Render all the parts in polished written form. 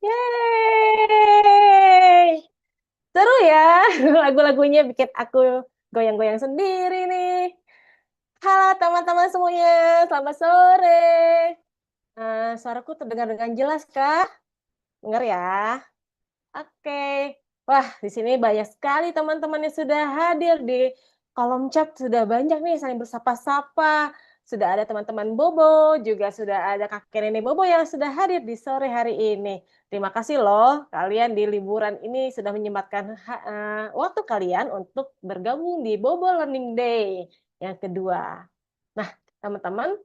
Yeay! Seru ya, lagu-lagunya bikin aku goyang-goyang sendiri nih. Halo teman-teman semuanya, selamat sore. Suaraku terdengar dengan jelas kah? Dengar ya? Oke. Wah, di sini banyak sekali teman-teman yang sudah hadir di kolom chat, sudah banyak nih saling bersapa-sapa. Sudah ada teman-teman Bobo, juga sudah ada kakek nenek Bobo yang sudah hadir di sore hari ini. Terima kasih loh, kalian di liburan ini sudah menyempatkan waktu kalian untuk bergabung di Bobo Learning Day yang kedua. Nah, teman-teman,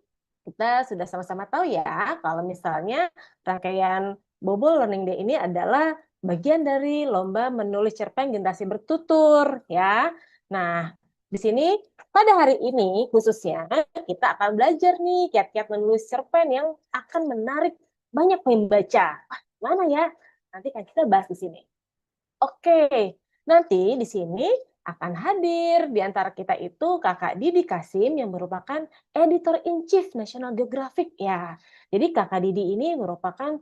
kita sudah sama-sama tahu ya, kalau misalnya rangkaian Bobo Learning Day ini adalah bagian dari lomba menulis cerpen generasi bertutur ya. Nah, di sini pada hari ini khususnya kita akan belajar nih kiat-kiat menulis cerpen yang akan menarik banyak pembaca. Wah, mana ya? Nanti kan kita bahas di sini. Oke, nanti di sini akan hadir di antara kita itu Kakak Didi Kasim yang merupakan Editor in Chief National Geographic ya. Jadi Kakak Didi ini merupakan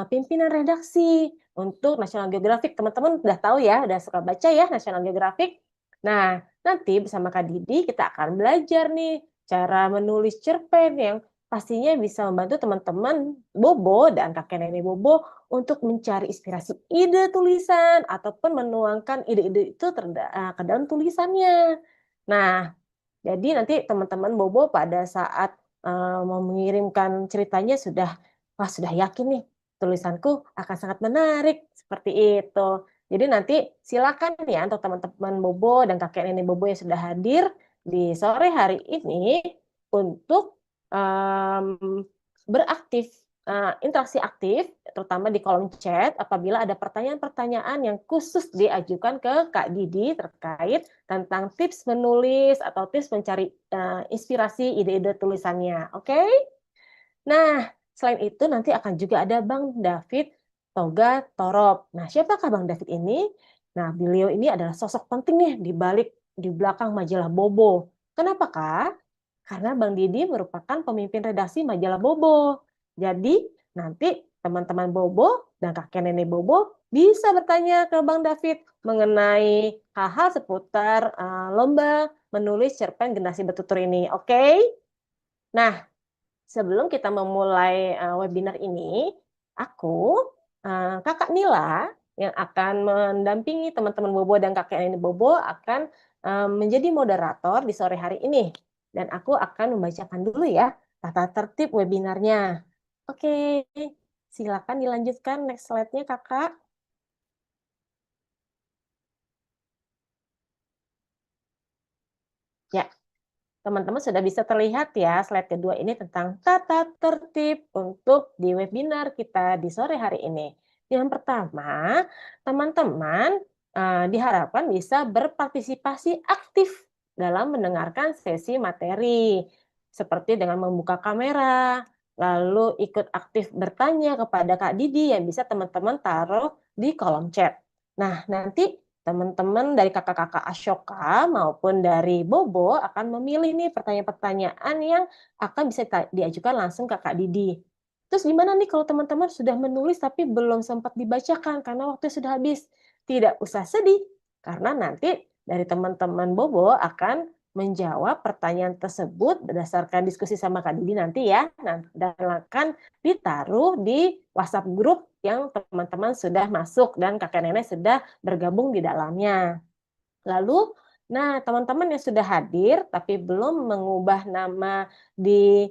pimpinan redaksi untuk National Geographic. Teman-teman udah tahu ya, udah suka baca ya National Geographic. Nah, nanti bersama Kak Didi kita akan belajar nih cara menulis cerpen yang pastinya bisa membantu teman-teman Bobo dan kakek nenek Bobo untuk mencari inspirasi ide tulisan ataupun menuangkan ide-ide itu ke dalam tulisannya. Nah, jadi nanti teman-teman Bobo pada saat mau mengirimkan ceritanya sudah yakin nih tulisanku akan sangat menarik seperti itu. Jadi nanti silakan ya untuk teman-teman Bobo dan kakek nenek Bobo yang sudah hadir di sore hari ini untuk beraktif interaksi aktif, terutama di kolom chat apabila ada pertanyaan-pertanyaan yang khusus diajukan ke Kak Didi terkait tentang tips menulis atau tips mencari inspirasi ide-ide tulisannya. Oke? Nah, selain itu nanti akan juga ada Bang David Toga Torop. Nah, siapakah Bang David ini? Nah, beliau ini adalah sosok penting nih di belakang majalah Bobo. Kenapa, Kak? Karena Bang Didi merupakan pemimpin redaksi majalah Bobo. Jadi, nanti teman-teman Bobo dan kakek nenek Bobo bisa bertanya ke Bang David mengenai hal-hal seputar lomba menulis cerpen generasi bertutur ini. Oke? Nah, sebelum kita memulai webinar ini, aku, Kakak Nila, yang akan mendampingi teman-teman Bobo dan kakek nenek Bobo akan menjadi moderator di sore hari ini. Dan aku akan membacakan dulu ya tata tertib webinarnya. Oke, silakan dilanjutkan next slide-nya Kakak. Ya, teman-teman sudah bisa terlihat ya slide kedua ini tentang tata tertib untuk di webinar kita di sore hari ini. Yang pertama, teman-teman diharapkan bisa berpartisipasi aktif dalam mendengarkan sesi materi, seperti dengan membuka kamera, lalu ikut aktif bertanya kepada Kak Didi yang bisa teman-teman taruh di kolom chat. Nah, nanti teman-teman dari kakak-kakak Ashoka maupun dari Bobo akan memilih nih pertanyaan-pertanyaan yang akan bisa diajukan langsung ke Kak Didi. Terus gimana nih kalau teman-teman sudah menulis tapi belum sempat dibacakan karena waktu sudah habis? Tidak usah sedih, karena nanti dari teman-teman Bobo akan menjawab pertanyaan tersebut berdasarkan diskusi sama Kak Didi nanti ya, dan akan ditaruh di WhatsApp grup yang teman-teman sudah masuk dan kakek nenek sudah bergabung di dalamnya. Lalu, nah teman-teman yang sudah hadir tapi belum mengubah nama di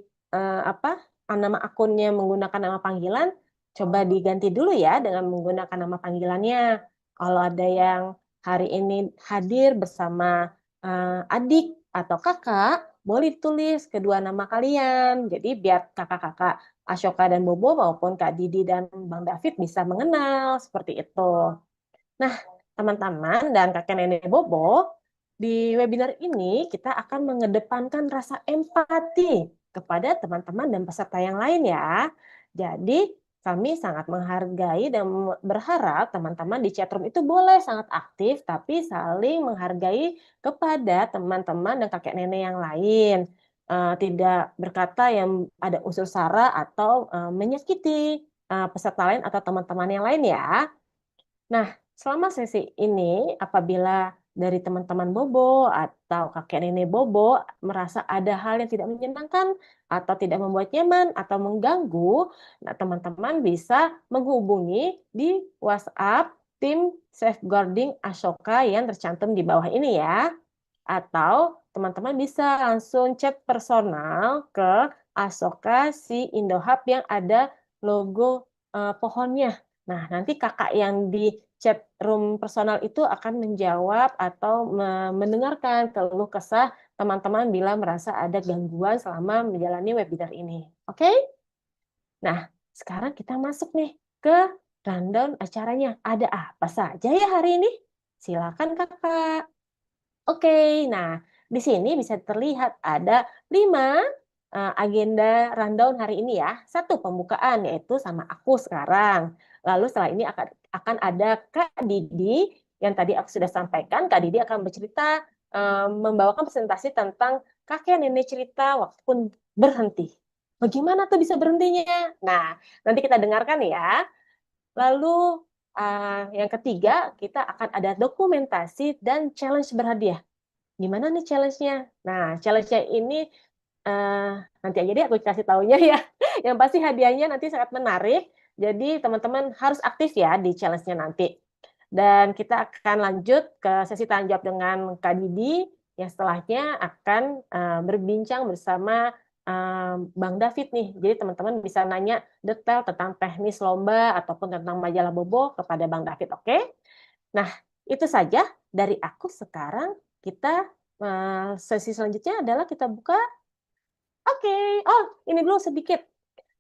nama akunnya menggunakan nama panggilan, coba diganti dulu ya dengan menggunakan nama panggilannya. Kalau ada yang hari ini hadir bersama adik atau kakak, boleh tulis kedua nama kalian. Jadi biar kakak-kakak Ashoka dan Bobo maupun Kak Didi dan Bang David bisa mengenal seperti itu. Nah, teman-teman dan kakek nenek Bobo, di webinar ini kita akan mengedepankan rasa empati kepada teman-teman dan peserta yang lain ya. Jadi, kami sangat menghargai dan berharap teman-teman di chatroom itu boleh sangat aktif, tapi saling menghargai kepada teman-teman dan kakek nenek yang lain. Tidak berkata yang ada unsur sara atau menyakiti peserta lain atau teman-teman yang lain ya. Nah, selama sesi ini, apabila dari teman-teman Bobo atau kakek nenek Bobo merasa ada hal yang tidak menyenangkan atau tidak membuat nyaman atau mengganggu, nah teman-teman bisa menghubungi di WhatsApp tim Safeguarding Ashoka yang tercantum di bawah ini ya. Atau teman-teman bisa langsung chat personal ke Ashoka si Indohub yang ada logo pohonnya. Nah, nanti kakak yang di chat room personal itu akan menjawab atau mendengarkan keluh kesah teman-teman bila merasa ada gangguan selama menjalani webinar ini. Oke? Nah, sekarang kita masuk nih ke rundown acaranya. Ada apa saja ya hari ini? Silakan kakak. Oke, nah di sini bisa terlihat ada 5 agenda rundown hari ini ya. Satu pembukaan yaitu sama aku sekarang. Lalu setelah ini akan ada Kak Didi yang tadi aku sudah sampaikan. Kak Didi akan bercerita membawakan presentasi tentang kakek nenek cerita waktu pun berhenti. Bagaimana tuh bisa berhentinya? Nah, nanti kita dengarkan ya. Lalu yang ketiga kita akan ada dokumentasi dan challenge berhadiah. Gimana nih challenge-nya? Nah, challenge-nya ini nanti aja deh aku kasih taunya ya. Yang pasti hadiahnya nanti sangat menarik. Jadi teman-teman harus aktif ya di challenge-nya nanti. Dan kita akan lanjut ke sesi tanya jawab dengan Kak Didi yang setelahnya akan berbincang bersama Bang David nih. Jadi teman-teman bisa nanya detail tentang teknis lomba ataupun tentang majalah Bobo kepada Bang David, oke? Nah, itu saja dari aku sekarang. Kita sesi selanjutnya adalah kita buka. Oke, oh ini dulu sedikit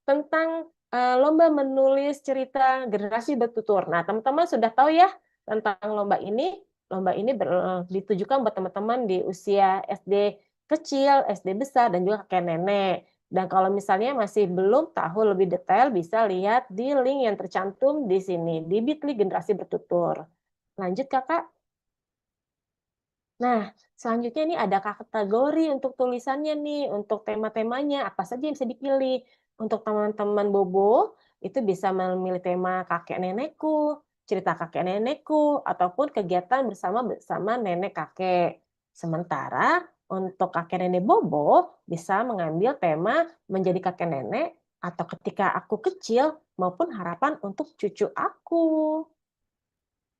tentang lomba menulis cerita generasi bertutur. Nah, teman-teman sudah tahu ya tentang lomba ini. Lomba ini ditujukan buat teman-teman di usia SD kecil, SD besar, dan juga kakek nenek. Dan kalau misalnya masih belum tahu lebih detail, bisa lihat di link yang tercantum di sini, di Bitly Generasi Bertutur. Lanjut, Kakak. Nah, selanjutnya ini ada kategori untuk tulisannya nih, untuk tema-temanya, apa saja yang bisa dipilih. Untuk teman-teman Bobo, itu bisa memilih tema kakek nenekku, cerita kakek nenekku, ataupun kegiatan bersama nenek kakek. Sementara untuk kakek nenek Bobo, bisa mengambil tema menjadi kakek nenek, atau ketika aku kecil, maupun harapan untuk cucu aku.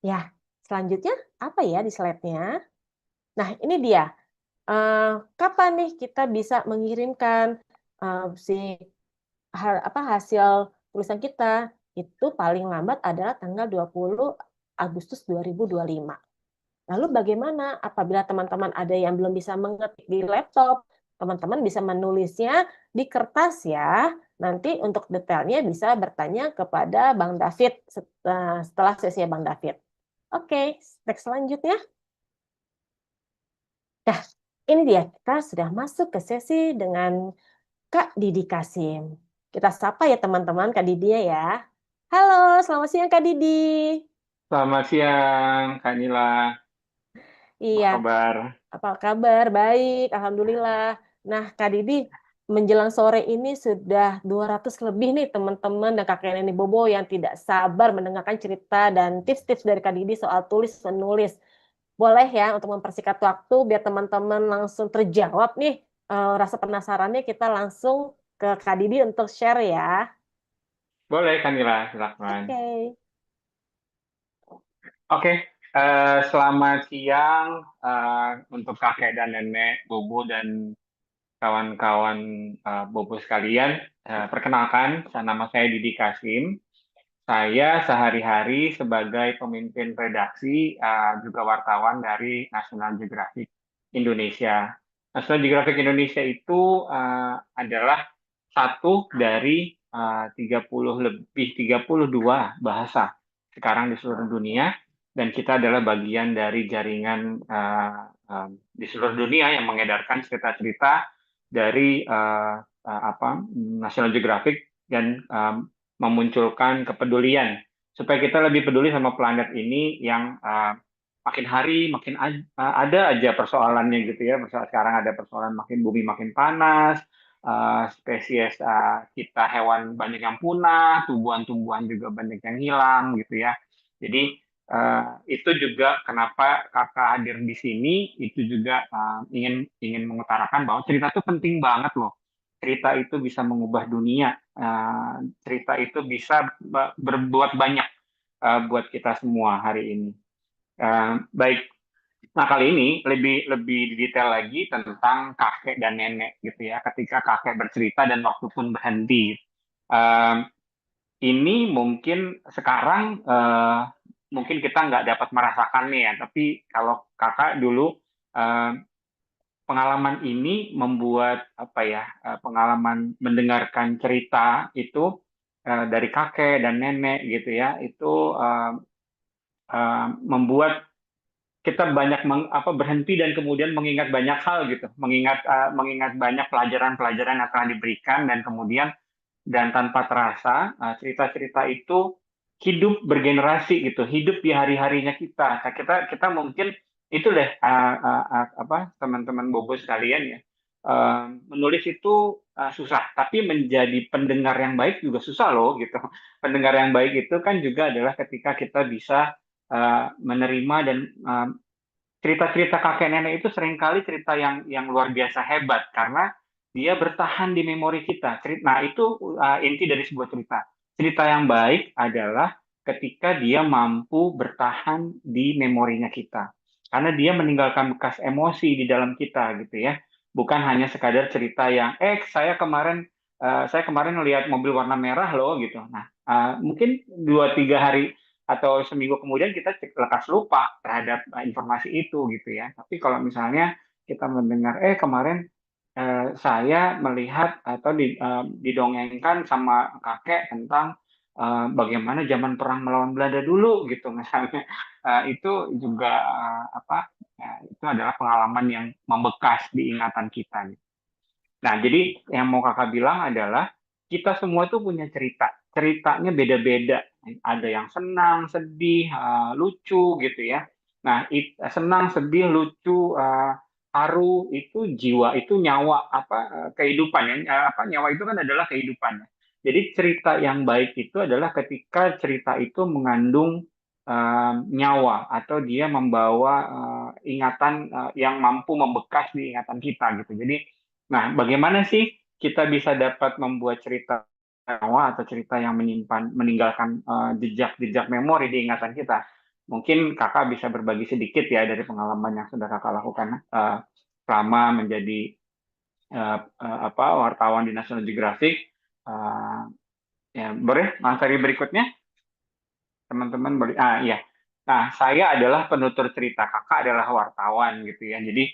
Ya, selanjutnya apa ya di slide-nya? Nah, ini dia. Kapan nih kita bisa mengirimkan si hasil tulisan kita? Itu paling lambat adalah tanggal 20 Agustus 2025. Lalu bagaimana apabila teman-teman ada yang belum bisa mengetik di laptop? Teman-teman bisa menulisnya di kertas ya. Nanti untuk detailnya bisa bertanya kepada Bang David setelah sesi Bang David. Oke, next selanjutnya. Nah, ini dia, kita sudah masuk ke sesi dengan Kak Didi Kasim. Kita sapa ya teman-teman Kak Didi ya. Halo, selamat siang Kak Didi. Selamat siang, Kak Nila. Apa Iya, kabar? apa kabar? Baik, Alhamdulillah. Nah, Kak Didi, menjelang sore ini sudah 200 lebih nih teman-teman dan kakek nenek Bobo yang tidak sabar mendengarkan cerita dan tips-tips dari Kak Didi soal tulis-menulis. Boleh ya untuk mempersingkat waktu biar teman-teman langsung terjawab nih rasa penasarannya, kita langsung ke Kak Didi untuk share ya. Boleh, Kak Nila, silakan. Oke. Oke, selamat siang untuk kakek dan nenek, Bobo, dan kawan-kawan Bobo sekalian. Perkenalkan, nama saya Didi Kasim. Saya sehari-hari sebagai pemimpin redaksi, juga wartawan dari National Geographic Indonesia. National Geographic Indonesia itu adalah satu dari 32 bahasa sekarang di seluruh dunia, dan kita adalah bagian dari jaringan di seluruh dunia yang mengedarkan cerita-cerita dari National Geographic dan memunculkan kepedulian supaya kita lebih peduli sama planet ini yang makin hari makin ada aja persoalannya gitu ya. Sekarang ada persoalan bumi makin panas, spesies kita hewan banyak yang punah, tumbuhan-tumbuhan juga banyak yang hilang gitu ya. Jadi itu juga kenapa kakak hadir di sini, itu juga ingin ingin mengutarakan bahwa cerita itu penting banget loh. Cerita itu bisa mengubah dunia. Cerita itu bisa berbuat banyak buat kita semua hari ini. Baik. Nah, kali ini lebih lebih detail lagi tentang kakek dan nenek gitu ya. Ketika kakek bercerita dan waktu pun berhenti. Um, ini mungkin sekarang mungkin kita nggak dapat merasakan nih ya. Tapi kalau kakak dulu um, pengalaman ini membuat apa ya? Pengalaman mendengarkan cerita itu dari kakek dan nenek gitu ya. Itu membuat kita banyak berhenti dan kemudian mengingat banyak hal gitu, mengingat banyak pelajaran-pelajaran yang telah diberikan dan kemudian dan tanpa terasa cerita-cerita itu hidup bergenerasi gitu, hidup di hari-harinya kita. Nah, kita mungkin itu deh teman-teman Bobo sekalian ya. Menulis itu susah, tapi menjadi pendengar yang baik juga susah loh gitu. Pendengar yang baik itu kan juga adalah ketika kita bisa menerima dan cerita-cerita kakek nenek itu seringkali cerita yang luar biasa hebat karena dia bertahan di memori kita. Nah, itu inti dari sebuah cerita. Cerita yang baik adalah ketika dia mampu bertahan di memorinya kita. Karena dia meninggalkan bekas emosi di dalam kita gitu ya. Bukan hanya sekadar cerita yang saya kemarin lihat mobil warna merah loh gitu. Nah, mungkin 2-3 hari atau seminggu kemudian kita lekas lupa terhadap informasi itu gitu ya. Tapi kalau misalnya kita mendengar, kemarin saya melihat atau didongengkan sama kakek tentang bagaimana zaman perang melawan Belanda dulu gitu misalnya. Itu juga itu adalah pengalaman yang membekas di ingatan kita. Gitu. Nah, jadi yang mau kakak bilang adalah kita semua tuh punya cerita. Ceritanya beda-beda. Ada yang senang, sedih, lucu gitu ya. Nah, senang, sedih, lucu, haru itu jiwa, itu nyawa kehidupan ya. Nyawa itu kan adalah kehidupan. Jadi cerita yang baik itu adalah ketika cerita itu mengandung nyawa atau dia membawa ingatan yang mampu membekas di ingatan kita gitu. Jadi nah, bagaimana sih kita bisa dapat membuat cerita nyawa atau cerita yang meninggalkan jejak-jejak memori di ingatan kita? Mungkin kakak bisa berbagi sedikit ya dari pengalaman yang sudah kakak lakukan selama menjadi wartawan di National Geographic. Uh, ya, boleh materi berikutnya, teman-teman boleh. Iya. Nah, saya adalah penutur cerita, kakak adalah wartawan gitu ya. Jadi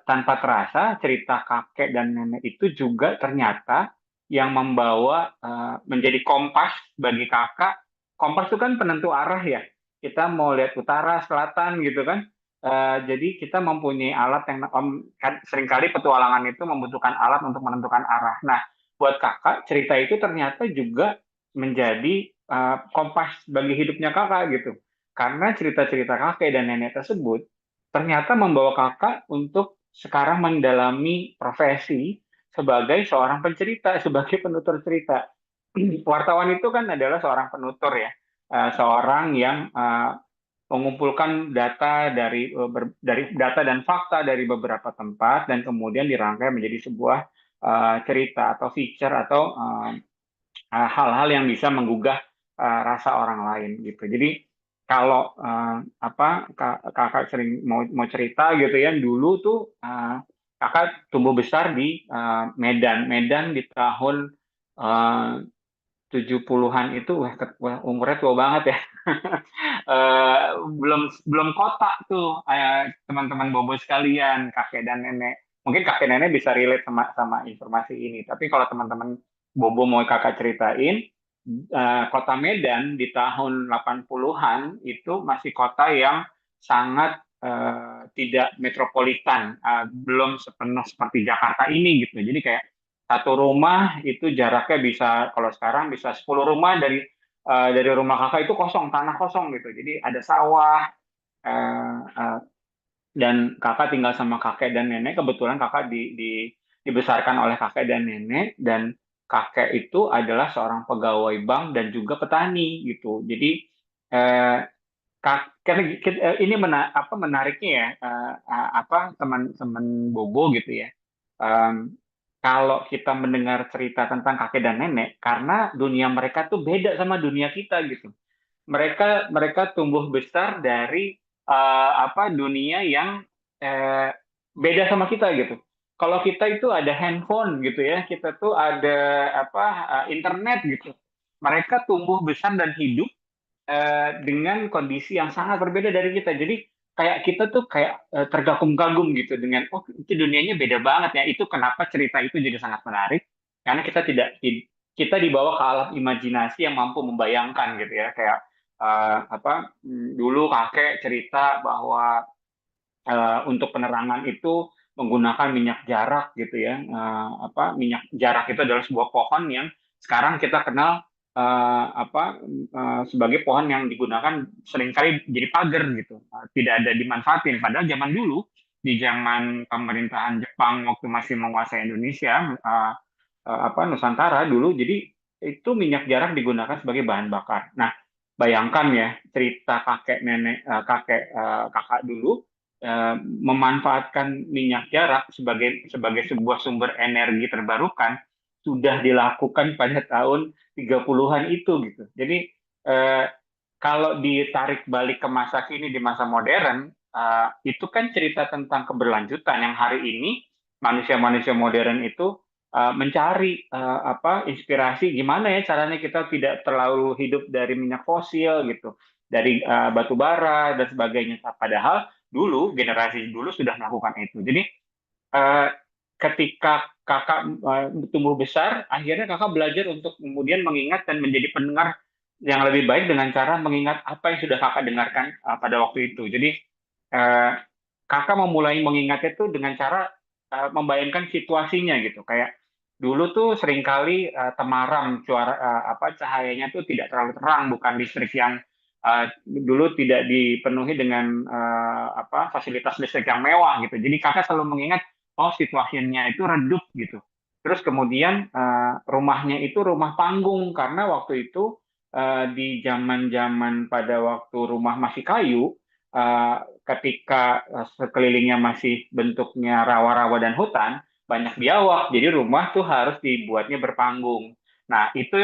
tanpa terasa cerita kakek dan nenek itu juga ternyata yang membawa menjadi kompas bagi kakak. Kompas itu kan penentu arah ya. Kita mau lihat utara, selatan gitu kan. Jadi kita mempunyai alat yang kan seringkali petualangan itu membutuhkan alat untuk menentukan arah. Nah, buat kakak cerita itu ternyata juga menjadi kompas bagi hidupnya kakak gitu. Karena cerita-cerita kakek dan nenek tersebut ternyata membawa kakak untuk sekarang mendalami profesi sebagai seorang pencerita, sebagai penutur cerita. Wartawan itu kan adalah seorang penutur ya, seorang yang mengumpulkan data dari data dan fakta dari beberapa tempat dan kemudian dirangkai menjadi sebuah cerita atau feature atau hal-hal yang bisa menggugah rasa orang lain gitu. Jadi kalau kakak sering mau cerita gitu ya, dulu tuh kakak tumbuh besar di Medan. Medan di tahun 70-an itu wah, umurnya tua banget ya. Belum belum kota tuh teman-teman Bobo sekalian, kakek dan nenek. Mungkin kakek nenek bisa relate sama sama informasi ini. Tapi kalau teman-teman Bobo mau kakak ceritain, kota Medan di tahun 80-an itu masih kota yang sangat tidak metropolitan, belum sepenuh seperti Jakarta ini gitu. Jadi kayak satu rumah itu jaraknya bisa kalau sekarang bisa 10 rumah dari rumah kakak itu kosong, tanah kosong gitu. Jadi ada sawah eh, eh, dan kakak tinggal sama kakek dan nenek. Kebetulan kakak dibesarkan oleh kakek dan nenek, dan kakek itu adalah seorang pegawai bank dan juga petani gitu. Jadi eh, karena ini menariknya ya, teman-teman Bobo gitu ya. Em, Kalau kita mendengar cerita tentang kakek dan nenek, karena dunia mereka tuh beda sama dunia kita gitu. Mereka mereka tumbuh besar dari dunia yang eh, beda sama kita gitu. Kalau kita itu ada handphone gitu ya, kita tuh ada internet gitu. Mereka tumbuh besar dan hidup dengan kondisi yang sangat berbeda dari kita. Jadi kayak kita tuh kayak tergagum-gagum gitu dengan itu dunianya beda banget ya. Itu kenapa cerita itu jadi sangat menarik karena kita dibawa ke alam imajinasi yang mampu membayangkan gitu ya. Kayak dulu kakek cerita bahwa untuk penerangan itu menggunakan minyak jarak gitu ya. Minyak jarak itu adalah sebuah pohon yang sekarang kita kenal sebagai pohon yang digunakan seringkali jadi pagar gitu. Tidak ada dimanfaatin. Padahal zaman dulu di zaman pemerintahan Jepang waktu masih menguasai Indonesia, Nusantara dulu, jadi itu minyak jarak digunakan sebagai bahan bakar. Nah, bayangkan ya cerita kakek nenek kakak dulu memanfaatkan minyak jarak sebagai sebuah sumber energi terbarukan sudah dilakukan pada tahun 30-an itu gitu. Jadi eh, kalau ditarik balik ke masa kini di masa modern, itu kan cerita tentang keberlanjutan yang hari ini manusia-manusia modern itu mencari inspirasi gimana ya caranya kita tidak terlalu hidup dari minyak fosil gitu, dari batu bara dan sebagainya. Padahal dulu generasi dulu sudah melakukan itu. Jadi eh, ketika kakak tumbuh besar, akhirnya kakak belajar untuk kemudian mengingat dan menjadi pendengar yang lebih baik dengan cara mengingat apa yang sudah kakak dengarkan pada waktu itu. Jadi eh, kakak memulai mengingat itu dengan cara membayangkan situasinya gitu. Kayak dulu tuh seringkali temaram cahayanya tuh tidak terlalu terang, bukan listrik yang dulu tidak dipenuhi dengan fasilitas listrik yang mewah gitu. Jadi kakak selalu mengingat oh situasinya itu redup gitu. Terus kemudian rumahnya itu rumah panggung karena waktu itu di zaman-zaman pada waktu rumah masih kayu, eh, ketika sekelilingnya masih bentuknya rawa-rawa dan hutan, banyak biawak, jadi rumah tuh harus dibuatnya berpanggung. Nah, itu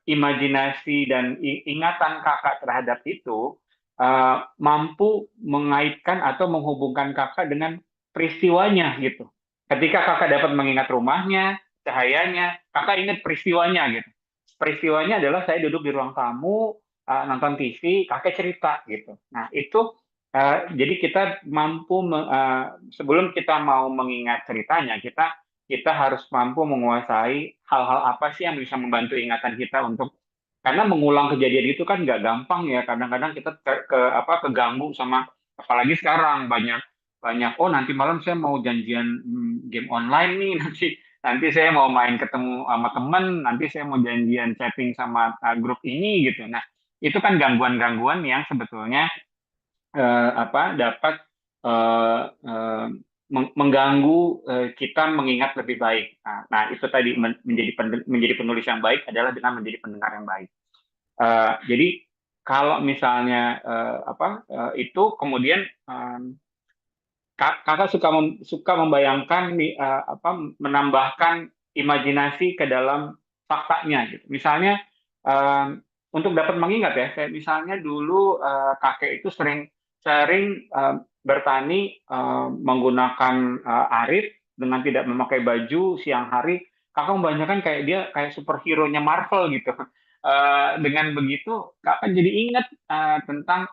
imajinasi dan ingatan kakak terhadap itu mampu mengaitkan atau menghubungkan kakak dengan peristiwanya gitu. Ketika kakak dapat mengingat rumahnya, cahayanya, kakak ingat peristiwanya gitu. Peristiwanya adalah saya duduk di ruang tamu, nonton TV, kakek cerita gitu. Nah itu jadi kita mampu sebelum kita mau mengingat ceritanya, kita harus mampu menguasai hal-hal apa sih yang bisa membantu ingatan kita untuk karena mengulang kejadian itu kan nggak gampang ya. Kadang-kadang kita keganggu sama apalagi sekarang banyak banyak oh nanti malam saya mau janjian game online nih nanti nanti saya mau main ketemu sama temen nanti saya mau janjian chatting sama grup ini gitu. Nah itu kan gangguan-gangguan yang sebetulnya dapat eh, eh, mengganggu kita mengingat lebih baik. Nah, itu tadi menjadi penulis yang baik adalah dengan menjadi pendengar yang baik. Jadi kalau misalnya itu kemudian kakak suka membayangkan menambahkan imajinasi ke dalam faktanya gitu. Misalnya untuk dapat mengingat ya, kayak misalnya dulu kakek itu sering sering bertani menggunakan arit dengan tidak memakai baju siang hari. Kakak membayangkan kayak dia kayak superhero-nya Marvel gitu. Dengan begitu, kakak jadi ingat tentang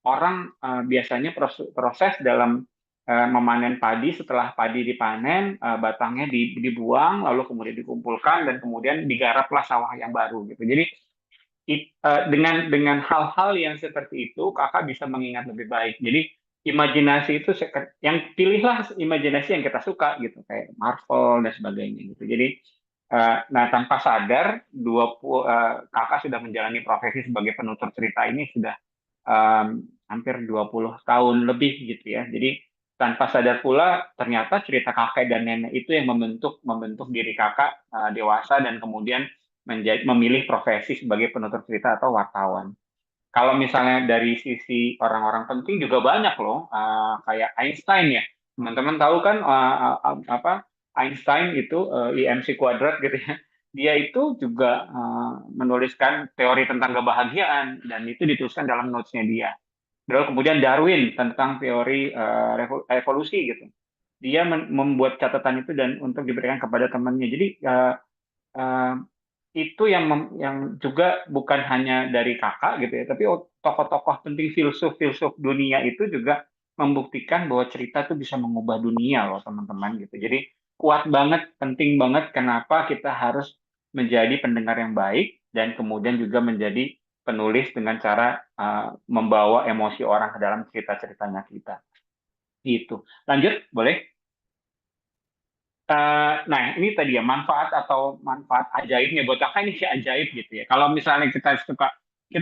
orang biasanya proses dalam memanen padi. Setelah padi dipanen, batangnya dibuang, lalu kemudian dikumpulkan dan kemudian digaraplah sawah yang baru gitu. Jadi dengan hal-hal yang seperti itu, kakak bisa mengingat lebih baik. Jadi imajinasi itu yang pilihlah imajinasi yang kita suka gitu, kayak Marvel dan sebagainya gitu. Jadi nah tanpa sadar kakak sudah menjalani profesi sebagai penutur cerita ini sudah hampir 20 tahun lebih gitu ya. Jadi tanpa sadar pula ternyata cerita kakek dan nenek itu yang membentuk membentuk diri kakak dewasa dan kemudian memilih profesi sebagai penutur cerita atau wartawan. Kalau misalnya dari sisi orang-orang penting juga banyak loh, kayak Einstein ya. Teman-teman tahu kan apa Einstein itu IMC kuadrat gitu ya. Dia itu juga menuliskan teori tentang kebahagiaan dan itu dituliskan dalam notes-nya dia. Lalu kemudian Darwin tentang teori evolusi gitu. Dia membuat catatan itu dan untuk diberikan kepada temannya. Jadi eh, itu yang juga bukan hanya dari kakak gitu ya, tapi tokoh-tokoh penting filsuf-filsuf dunia itu juga membuktikan bahwa cerita itu bisa mengubah dunia loh teman-teman gitu. Jadi kuat banget, penting banget kenapa kita harus menjadi pendengar yang baik dan kemudian juga menjadi penulis dengan cara membawa emosi orang ke dalam cerita-ceritanya kita. Gitu. Lanjut, boleh? Nah, ini tadi ya manfaat atau manfaat ajaibnya buat kakak ini sih ajaib gitu ya. Kalau misalnya kita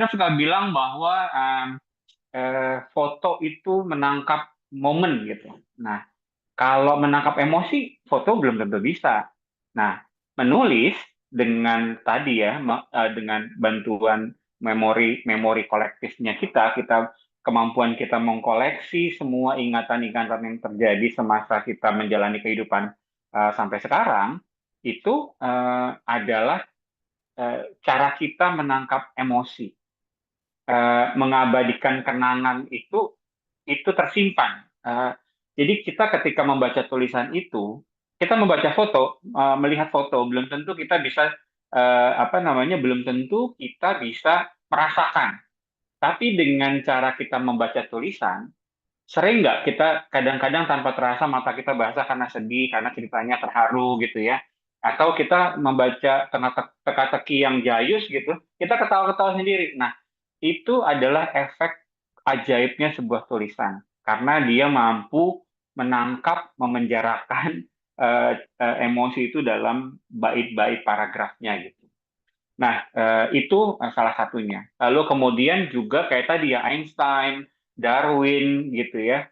suka bilang bahwa foto itu menangkap momen gitu. Nah, kalau menangkap emosi, foto belum tentu bisa. Nah, menulis dengan tadi ya, dengan bantuan memori memori kolektifnya kita kemampuan kita mengkoleksi semua ingatan-ingatan yang terjadi semasa kita menjalani kehidupan sampai sekarang, itu adalah cara kita menangkap emosi, mengabadikan kenangan itu tersimpan. Jadi kita ketika membaca tulisan itu, kita membaca foto, melihat foto, belum tentu kita bisa apa namanya, belum tentu kita bisa merasakan. Tapi dengan cara kita membaca tulisan, sering nggak kita kadang-kadang tanpa terasa mata kita basah karena sedih, karena ceritanya terharu gitu ya. Atau kita membaca teka-teki yang jayus gitu, kita ketawa-ketawa sendiri. Nah, itu adalah efek ajaibnya sebuah tulisan karena dia mampu menangkap, memenjarakan emosi itu dalam bait-bait paragrafnya gitu. Nah, itu salah satunya. Lalu kemudian juga kayak tadi ya Einstein, Darwin gitu ya,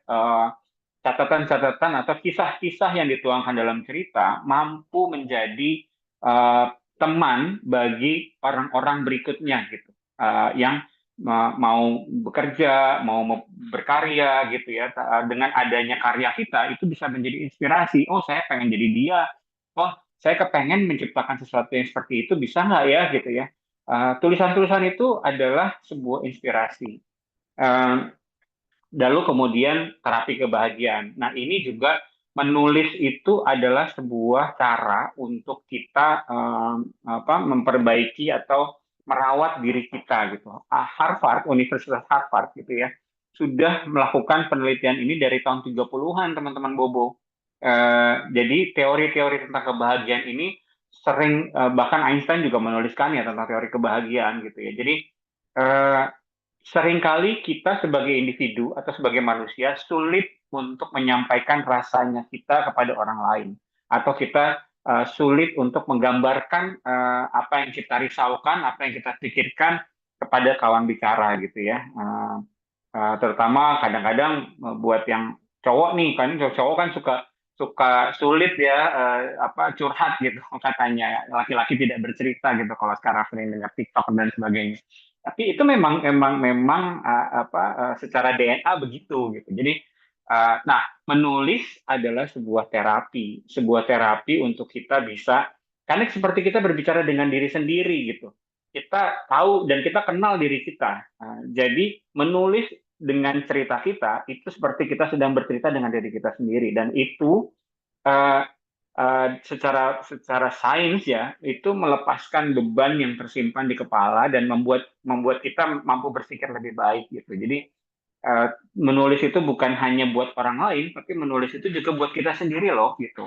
catatan-catatan atau kisah-kisah yang dituangkan dalam cerita mampu menjadi eh, teman bagi orang-orang berikutnya gitu, yang mau bekerja, mau berkarya gitu ya. Dengan adanya karya kita itu bisa menjadi inspirasi. Oh, saya pengen jadi dia. Oh, saya kepengen menciptakan sesuatu yang seperti itu, bisa nggak ya gitu ya. Tulisan-tulisan itu adalah sebuah inspirasi. Eh, Lalu kemudian terapi kebahagiaan. Nah, ini juga menulis itu adalah sebuah cara untuk kita memperbaiki atau merawat diri kita gitu. Harvard, Universitas Harvard gitu ya, sudah melakukan penelitian ini dari tahun 30-an, teman-teman Bobo. Jadi teori-teori tentang kebahagiaan ini sering, bahkan Einstein juga menuliskannya tentang teori kebahagiaan gitu ya. Jadi eh, seringkali kita sebagai individu atau sebagai manusia sulit untuk menyampaikan rasanya kita kepada orang lain, atau kita sulit untuk menggambarkan apa yang kita risaukan, apa yang kita pikirkan kepada kawan bicara gitu ya. Terutama kadang-kadang buat yang cowok nih kan, cowok kan suka suka sulit ya, apa curhat gitu katanya, laki-laki tidak bercerita gitu kalau sekarang sering dengar TikTok dan sebagainya. Tapi itu memang secara DNA begitu gitu. Jadi nah, menulis adalah sebuah terapi untuk kita bisa, karena seperti kita berbicara dengan diri sendiri gitu. Kita tahu dan kita kenal diri kita. Jadi menulis dengan cerita kita itu seperti kita sedang bercerita dengan diri kita sendiri, dan itu eh, secara secara sains ya itu melepaskan beban yang tersimpan di kepala dan membuat membuat kita mampu berpikir lebih baik gitu. Jadi eh, menulis itu bukan hanya buat orang lain, tapi menulis itu juga buat kita sendiri loh gitu.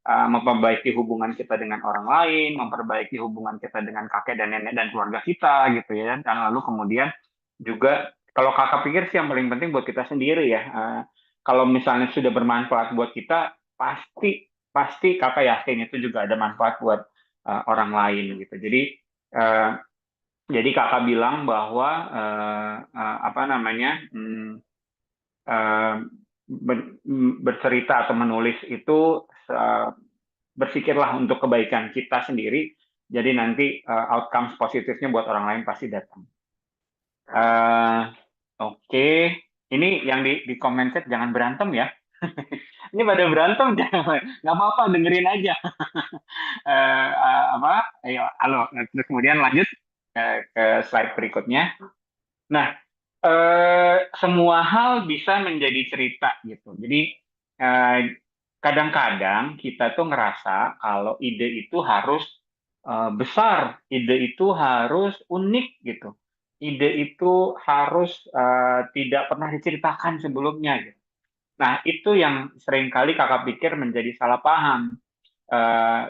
Memperbaiki hubungan kita dengan orang lain, memperbaiki hubungan kita dengan kakek dan nenek dan keluarga kita gitu ya. Dan lalu kemudian juga kalau kakak pikir sih yang paling penting buat kita sendiri ya. Kalau misalnya sudah bermanfaat buat kita, pasti pasti kakak yakin itu juga ada manfaat buat orang lain gitu. Eh, jadi kakak bilang bahwa apa namanya, bercerita atau menulis itu berpikirlah untuk kebaikan kita sendiri. Jadi nanti outcomes positifnya buat orang lain pasti datang. Oke, ini yang di comment chat jangan berantem ya. Ini pada berantem jangan, nggak apa-apa dengerin aja. Apa? Ayo, halo. Terus kemudian lanjut ke slide berikutnya. Nah, semua hal bisa menjadi cerita gitu. Jadi eh, kadang-kadang kita tuh ngerasa kalau ide itu harus besar, ide itu harus unik gitu. Ide itu harus tidak pernah diceritakan sebelumnya gitu. Nah, itu yang seringkali kakak pikir menjadi salah paham,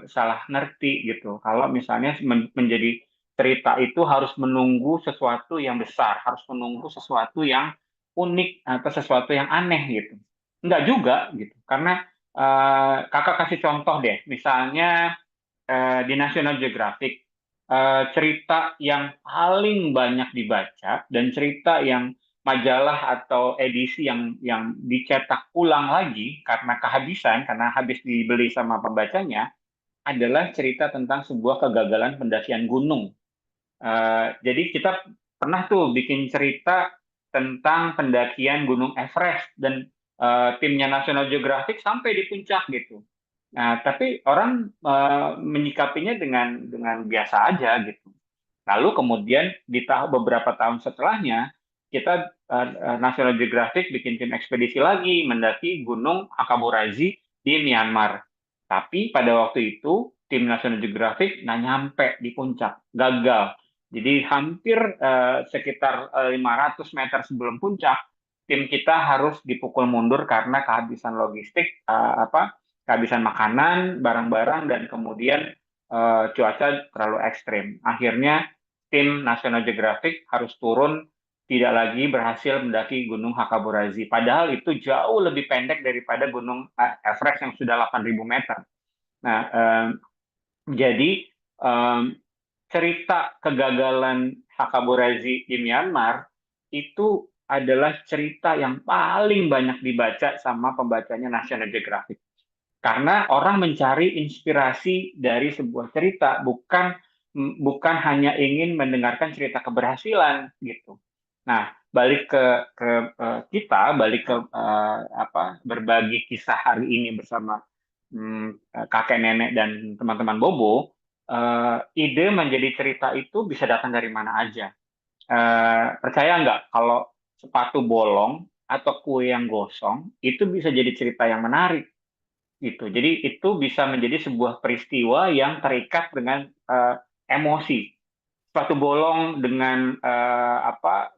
salah ngerti gitu. Kalau misalnya menjadi cerita itu harus menunggu sesuatu yang besar, harus menunggu sesuatu yang unik atau sesuatu yang aneh gitu. Enggak juga gitu, karena kakak kasih contoh deh, misalnya di National Geographic, cerita yang paling banyak dibaca dan cerita yang majalah atau edisi yang dicetak ulang lagi karena kehabisan, karena habis dibeli sama pembacanya, adalah cerita tentang sebuah kegagalan pendakian gunung. Jadi kita pernah tuh bikin cerita tentang pendakian Gunung Everest dan timnya National Geographic sampai di puncak gitu. Nah, tapi orang menyikapinya dengan biasa aja gitu. Lalu kemudian di beberapa tahun setelahnya kita National Geographic bikin tim ekspedisi lagi mendaki Gunung Akaburazi di Myanmar. Tapi pada waktu itu tim National Geographic nggak nyampe di puncak, gagal. Jadi hampir sekitar 500 meter sebelum puncak, tim kita harus dipukul mundur karena kehabisan logistik, kehabisan makanan, barang-barang, dan kemudian cuaca terlalu ekstrim. Akhirnya tim National Geographic harus turun, tidak lagi berhasil mendaki Gunung Hakaburazi. Padahal itu jauh lebih pendek daripada Gunung Everest yang sudah 8.000 meter. Nah, jadi cerita kegagalan Hakaburazi di Myanmar itu adalah cerita yang paling banyak dibaca sama pembacanya National Geographic. Karena orang mencari inspirasi dari sebuah cerita, bukan hanya ingin mendengarkan cerita keberhasilan gitu. Nah, balik kita, balik ke berbagi kisah hari ini bersama kakek nenek dan teman-teman Bobo, ide menjadi cerita itu bisa datang dari mana aja. Percaya nggak kalau sepatu bolong atau kue yang gosong itu bisa jadi cerita yang menarik gitu. Jadi itu bisa menjadi sebuah peristiwa yang terikat dengan emosi. Sepatu bolong dengan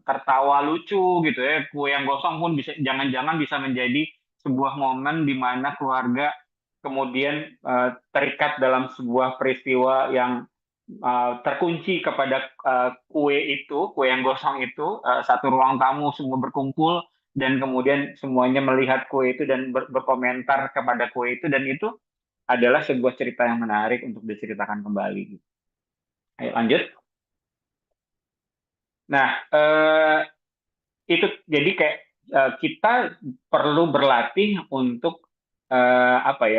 tertawa lucu gitu ya. Kue yang gosong pun bisa, jangan-jangan bisa menjadi sebuah momen di mana keluarga kemudian terikat dalam sebuah peristiwa yang terkunci kepada kue yang gosong itu, satu ruang tamu semua berkumpul dan kemudian semuanya melihat kue itu dan berkomentar kepada kue itu, dan itu adalah sebuah cerita yang menarik untuk diceritakan kembali. Ayo lanjut. Nah, itu jadi kayak kita perlu berlatih untuk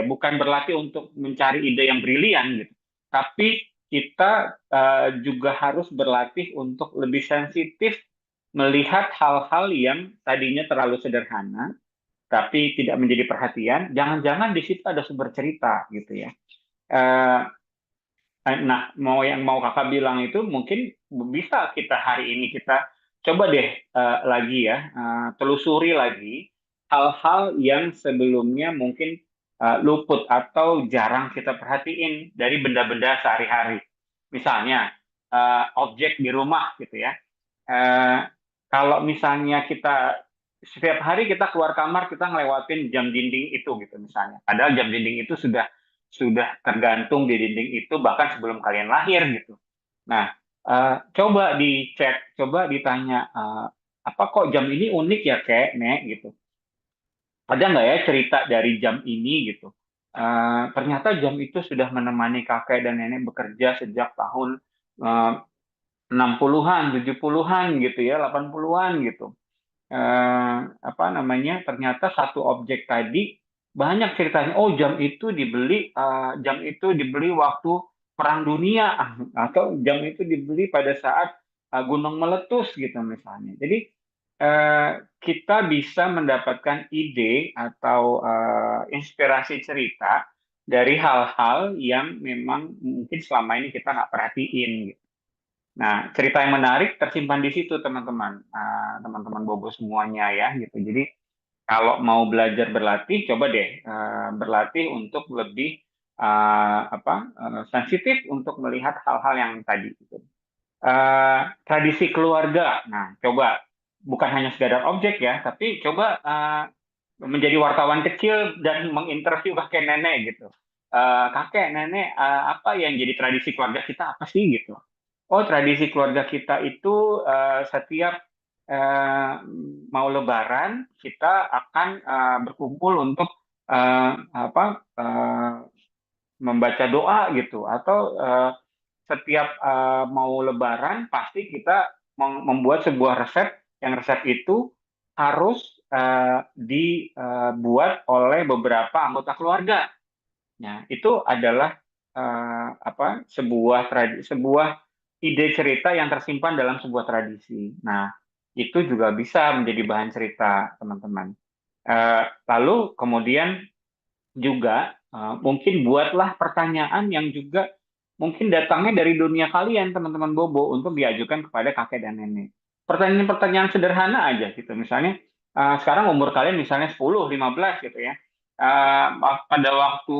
bukan berlatih untuk mencari ide yang brilian gitu, tapi kita juga harus berlatih untuk lebih sensitif melihat hal-hal yang tadinya terlalu sederhana tapi tidak menjadi perhatian. Jangan-jangan di situ ada sumber cerita gitu ya. Eh, Nah, mau kakak bilang itu mungkin bisa kita hari ini kita coba deh lagi ya, telusuri lagi hal-hal yang sebelumnya mungkin luput atau jarang kita perhatiin dari benda-benda sehari-hari. Misalnya objek di rumah gitu ya. Eh, Kalau misalnya kita setiap hari kita keluar kamar kita ngelewatin jam dinding itu gitu misalnya. Padahal jam dinding itu sudah tergantung di dinding itu bahkan sebelum kalian lahir gitu. Nah, coba dicek, coba ditanya, apa kok jam ini unik ya kek, Nek gitu. Ada nggak ya cerita dari jam ini gitu. Ternyata jam itu sudah menemani kakek dan nenek bekerja sejak tahun 60-an, 70-an gitu ya, 80-an gitu. apa namanya, ternyata satu objek tadi banyak ceritanya. Oh, jam itu dibeli waktu Perang Dunia, atau jam itu dibeli pada saat gunung meletus gitu misalnya. Jadi eh, kita bisa mendapatkan ide atau inspirasi cerita dari hal-hal yang memang mungkin selama ini kita nggak perhatiin gitu. Nah, cerita yang menarik tersimpan di situ, teman-teman, teman-teman Bobo semuanya ya, gitu. Jadi kalau mau belajar berlatih, coba deh berlatih untuk lebih sensitif untuk melihat hal-hal yang tadi. Gitu. Tradisi keluarga, nah coba bukan hanya sekadar objek ya, tapi coba menjadi wartawan kecil dan menginterview kakek nenek gitu. Kakek nenek, apa yang jadi tradisi keluarga kita apa sih gitu? Oh, tradisi keluarga kita itu setiap eh, mau Lebaran kita akan berkumpul untuk membaca doa gitu, atau setiap mau Lebaran pasti kita membuat sebuah resep, yang resep itu harus dibuat oleh beberapa anggota keluarga. Nah, itu adalah sebuah ide cerita yang tersimpan dalam sebuah tradisi. Nah, itu juga bisa menjadi bahan cerita, teman-teman. Lalu kemudian juga mungkin buatlah pertanyaan yang juga mungkin datangnya dari dunia kalian, teman-teman Bobo, untuk diajukan kepada kakek dan nenek. Pertanyaan-pertanyaan sederhana aja gitu. Misalnya sekarang umur kalian misalnya 10, 15 gitu ya. Pada waktu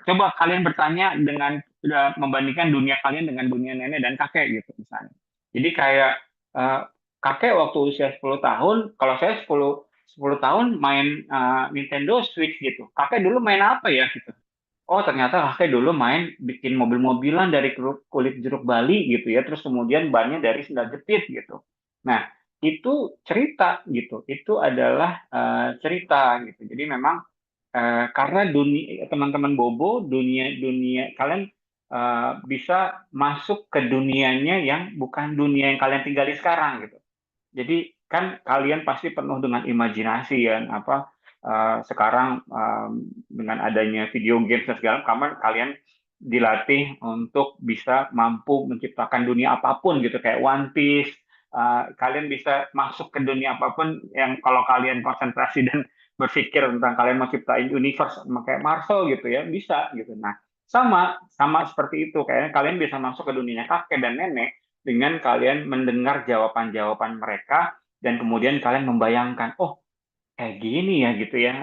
coba kalian bertanya dengan sudah membandingkan dunia kalian dengan dunia nenek dan kakek gitu misalnya. Jadi kayak eh, kakek waktu usia 10 tahun, kalau saya 10 tahun main Nintendo Switch gitu. Kakek dulu main apa ya gitu. Oh, ternyata kakek dulu main bikin mobil-mobilan dari kulit jeruk Bali gitu ya. Terus kemudian bannya dari sendal jepit gitu. Nah, itu cerita gitu. Itu adalah cerita gitu. Jadi memang karena dunia teman-teman Bobo, dunia kalian bisa masuk ke dunianya yang bukan dunia yang kalian tinggali sekarang gitu. Jadi kan kalian pasti penuh dengan imajinasi ya, sekarang dengan adanya video games dan segala kalian dilatih untuk bisa mampu menciptakan dunia apapun gitu kayak One Piece. Kalian bisa masuk ke dunia apapun yang kalau kalian konsentrasi dan berpikir tentang kalian menciptain universe kayak Marvel gitu ya, bisa gitu. Nah, sama sama seperti itu kayaknya kalian bisa masuk ke dunia kakek dan nenek dengan kalian mendengar jawaban-jawaban mereka dan kemudian kalian membayangkan, oh kayak gini ya gitu ya,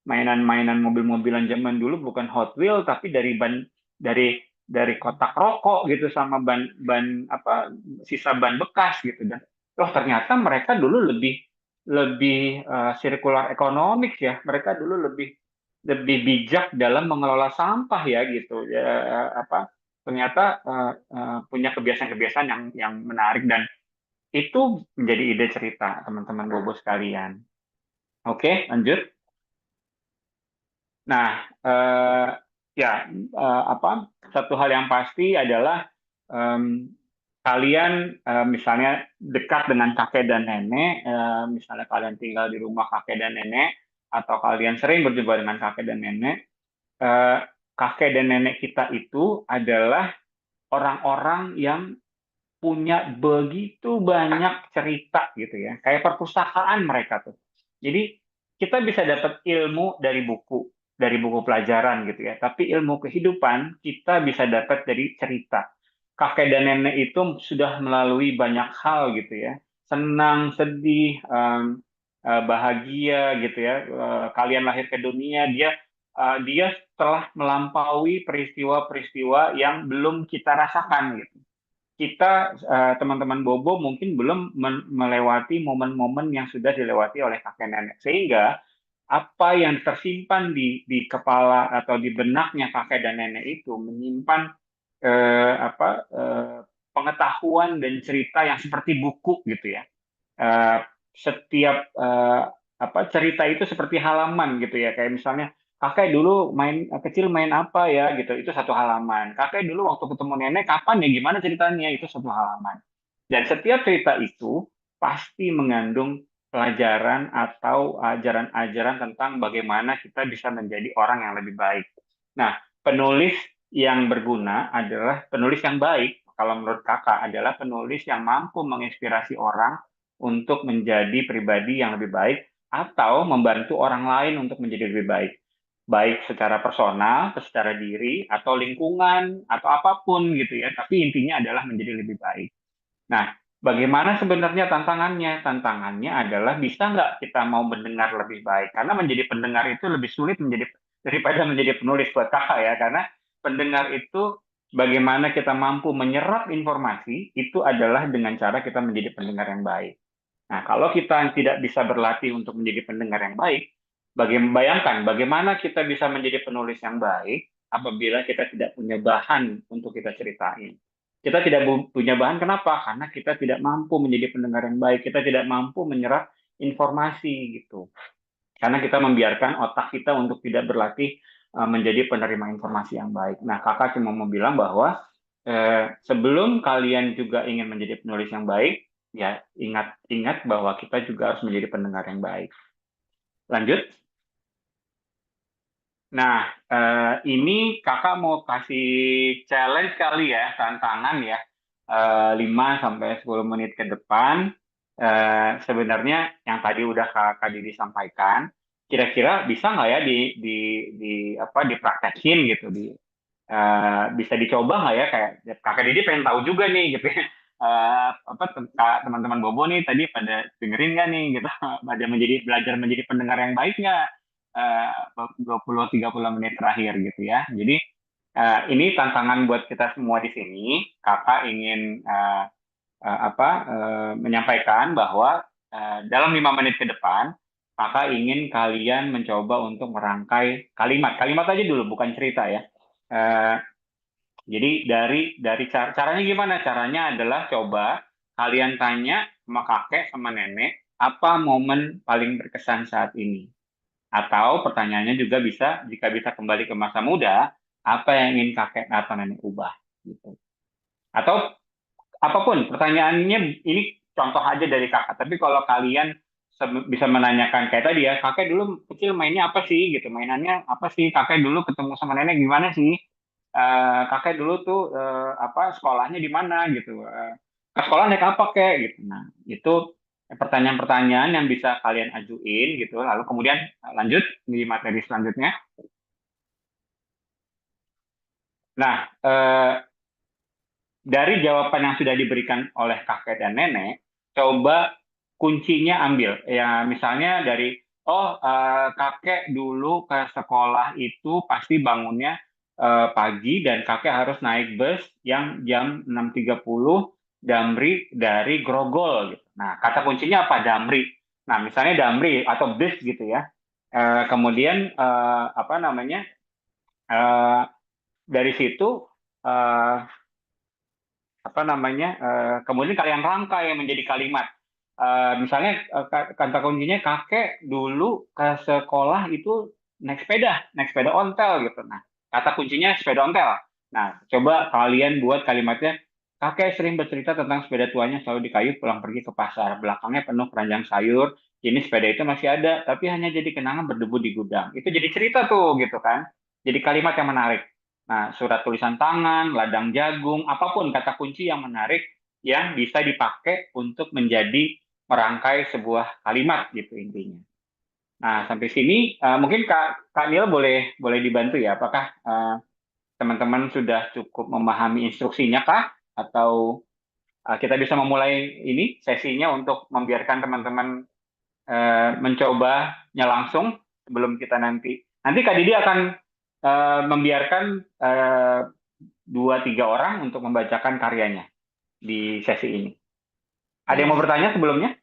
mainan-mainan mobil-mobilan zaman dulu bukan Hot Wheel tapi dari kotak rokok gitu sama ban sisa ban bekas gitu, dan oh ternyata mereka dulu lebih lebih circular economics ya, mereka dulu lebih lebih bijak dalam mengelola sampah ya gitu ya, ternyata punya kebiasaan-kebiasaan yang menarik, dan itu menjadi ide cerita teman-teman Bobo sekalian. Oke, lanjut. Nah, ya satu hal yang pasti adalah em, kalian misalnya dekat dengan kakek dan nenek, misalnya kalian tinggal di rumah kakek dan nenek, atau kalian sering berjumpa dengan kakek dan nenek, eh, kakek dan nenek kita itu adalah orang-orang yang punya begitu banyak cerita gitu ya, kayak perpustakaan mereka tuh. Jadi kita bisa dapat ilmu dari buku pelajaran gitu ya, tapi ilmu kehidupan kita bisa dapat dari cerita. Kakek dan nenek itu sudah melalui banyak hal gitu ya, senang, sedih, bahagia gitu ya. Kalian lahir ke dunia, dia telah melampaui peristiwa-peristiwa yang belum kita rasakan gitu. Kita teman-teman Bobo mungkin belum melewati momen-momen yang sudah dilewati oleh kakek nenek, sehingga apa yang tersimpan di kepala atau di benaknya kakek dan nenek itu menyimpan eh, apa eh, pengetahuan dan cerita yang seperti buku gitu ya. Eh, Setiap cerita itu seperti halaman gitu ya, kayak misalnya kakek dulu kecil main apa ya gitu, itu satu halaman. Kakek dulu waktu ketemu nenek kapan ya, gimana ceritanya, itu satu halaman. Dan setiap cerita itu pasti mengandung pelajaran atau ajaran-ajaran tentang bagaimana kita bisa menjadi orang yang lebih baik. Nah, penulis yang berguna adalah penulis yang baik, kalau menurut kakak, adalah penulis yang mampu menginspirasi orang untuk menjadi pribadi yang lebih baik atau membantu orang lain untuk menjadi lebih baik. Baik secara personal, secara diri, atau lingkungan, atau apapun gitu ya. Tapi intinya adalah menjadi lebih baik. Nah, bagaimana sebenarnya tantangannya? Tantangannya adalah bisa nggak kita mau mendengar lebih baik? Karena menjadi pendengar itu lebih sulit daripada menjadi penulis buat kakak ya. Karena pendengar itu bagaimana kita mampu menyerap informasi itu adalah dengan cara kita menjadi pendengar yang baik. Nah, kalau kita tidak bisa berlatih untuk menjadi pendengar yang baik, bayangkan bagaimana kita bisa menjadi penulis yang baik apabila kita tidak punya bahan untuk kita ceritain. Kita tidak punya bahan, kenapa? Karena kita tidak mampu menjadi pendengar yang baik, kita tidak mampu menyerap informasi gitu. Karena kita membiarkan otak kita untuk tidak berlatih menjadi penerima informasi yang baik. Nah, kakak cuma mau bilang bahwa sebelum kalian juga ingin menjadi penulis yang baik, ya ingat bahwa kita juga harus menjadi pendengar yang baik. Lanjut. Nah, ini kakak mau kasih challenge kali ya, tantangan ya, 5 sampai 10 menit ke depan. Sebenarnya yang tadi udah kakak Didi sampaikan, kira-kira bisa nggak ya dipraktekin gitu, bisa dicoba nggak ya, kayak kakak Didi pengen tahu juga nih gitu ya. Teman-teman Bobo nih tadi pada dengerin nggak nih gitu, pada belajar menjadi pendengar yang baik nggak, 20-30 menit terakhir gitu ya. Jadi ini tantangan buat kita semua di sini. Kakak ingin menyampaikan bahwa dalam 5 menit ke depan, kakak ingin kalian mencoba untuk merangkai kalimat aja dulu, bukan cerita ya. Eh, jadi caranya gimana? Caranya adalah coba kalian tanya sama kakek sama nenek apa momen paling berkesan saat ini. Atau pertanyaannya juga bisa, jika bisa kembali ke masa muda, apa yang ingin kakek atau nenek ubah gitu. Atau apapun pertanyaannya, ini contoh aja dari kakak. Tapi kalau kalian bisa menanyakan kayak tadi ya, kakek dulu kecil mainnya apa sih gitu, mainannya apa sih, kakek dulu ketemu sama nenek gimana sih. Kakek dulu tuh sekolahnya di mana gitu, ke sekolah naik apa kek gitu. Nah, itu pertanyaan-pertanyaan yang bisa kalian ajuin gitu, lalu kemudian lanjut di materi selanjutnya. Nah, dari jawaban yang sudah diberikan oleh kakek dan nenek, coba kuncinya ambil. Ya, misalnya dari, kakek dulu ke sekolah itu pasti bangunnya pagi dan kakek harus naik bus yang jam 6.30 Damri dari Grogol gitu. Nah, kata kuncinya apa? Damri. Nah, misalnya Damri atau bus gitu ya. Kemudian apa namanya? eh, dari situ eh, apa namanya, kemudian kalian rangkai menjadi kalimat. Misalnya kata kuncinya kakek dulu ke sekolah itu naik sepeda ontel gitu. Nah, kata kuncinya sepeda ontel. Nah, coba kalian buat kalimatnya, kakek sering bercerita tentang sepeda tuanya selalu dikayuh pulang pergi ke pasar. Belakangnya penuh keranjang sayur. Kini sepeda itu masih ada, tapi hanya jadi kenangan berdebu di gudang. Itu jadi cerita tuh gitu kan. Jadi kalimat yang menarik. Nah, surat tulisan tangan, ladang jagung, apapun kata kunci yang menarik yang bisa dipakai untuk menjadi merangkai sebuah kalimat gitu intinya. Nah, sampai sini mungkin Kak Nil boleh dibantu ya. Apakah teman-teman sudah cukup memahami instruksinya kah? Atau kita bisa memulai ini sesinya untuk membiarkan teman-teman mencobanya langsung sebelum kita nanti Kak Didi akan membiarkan 2-3 orang untuk membacakan karyanya di sesi ini. Ada yang mau Ya, bertanya sebelumnya?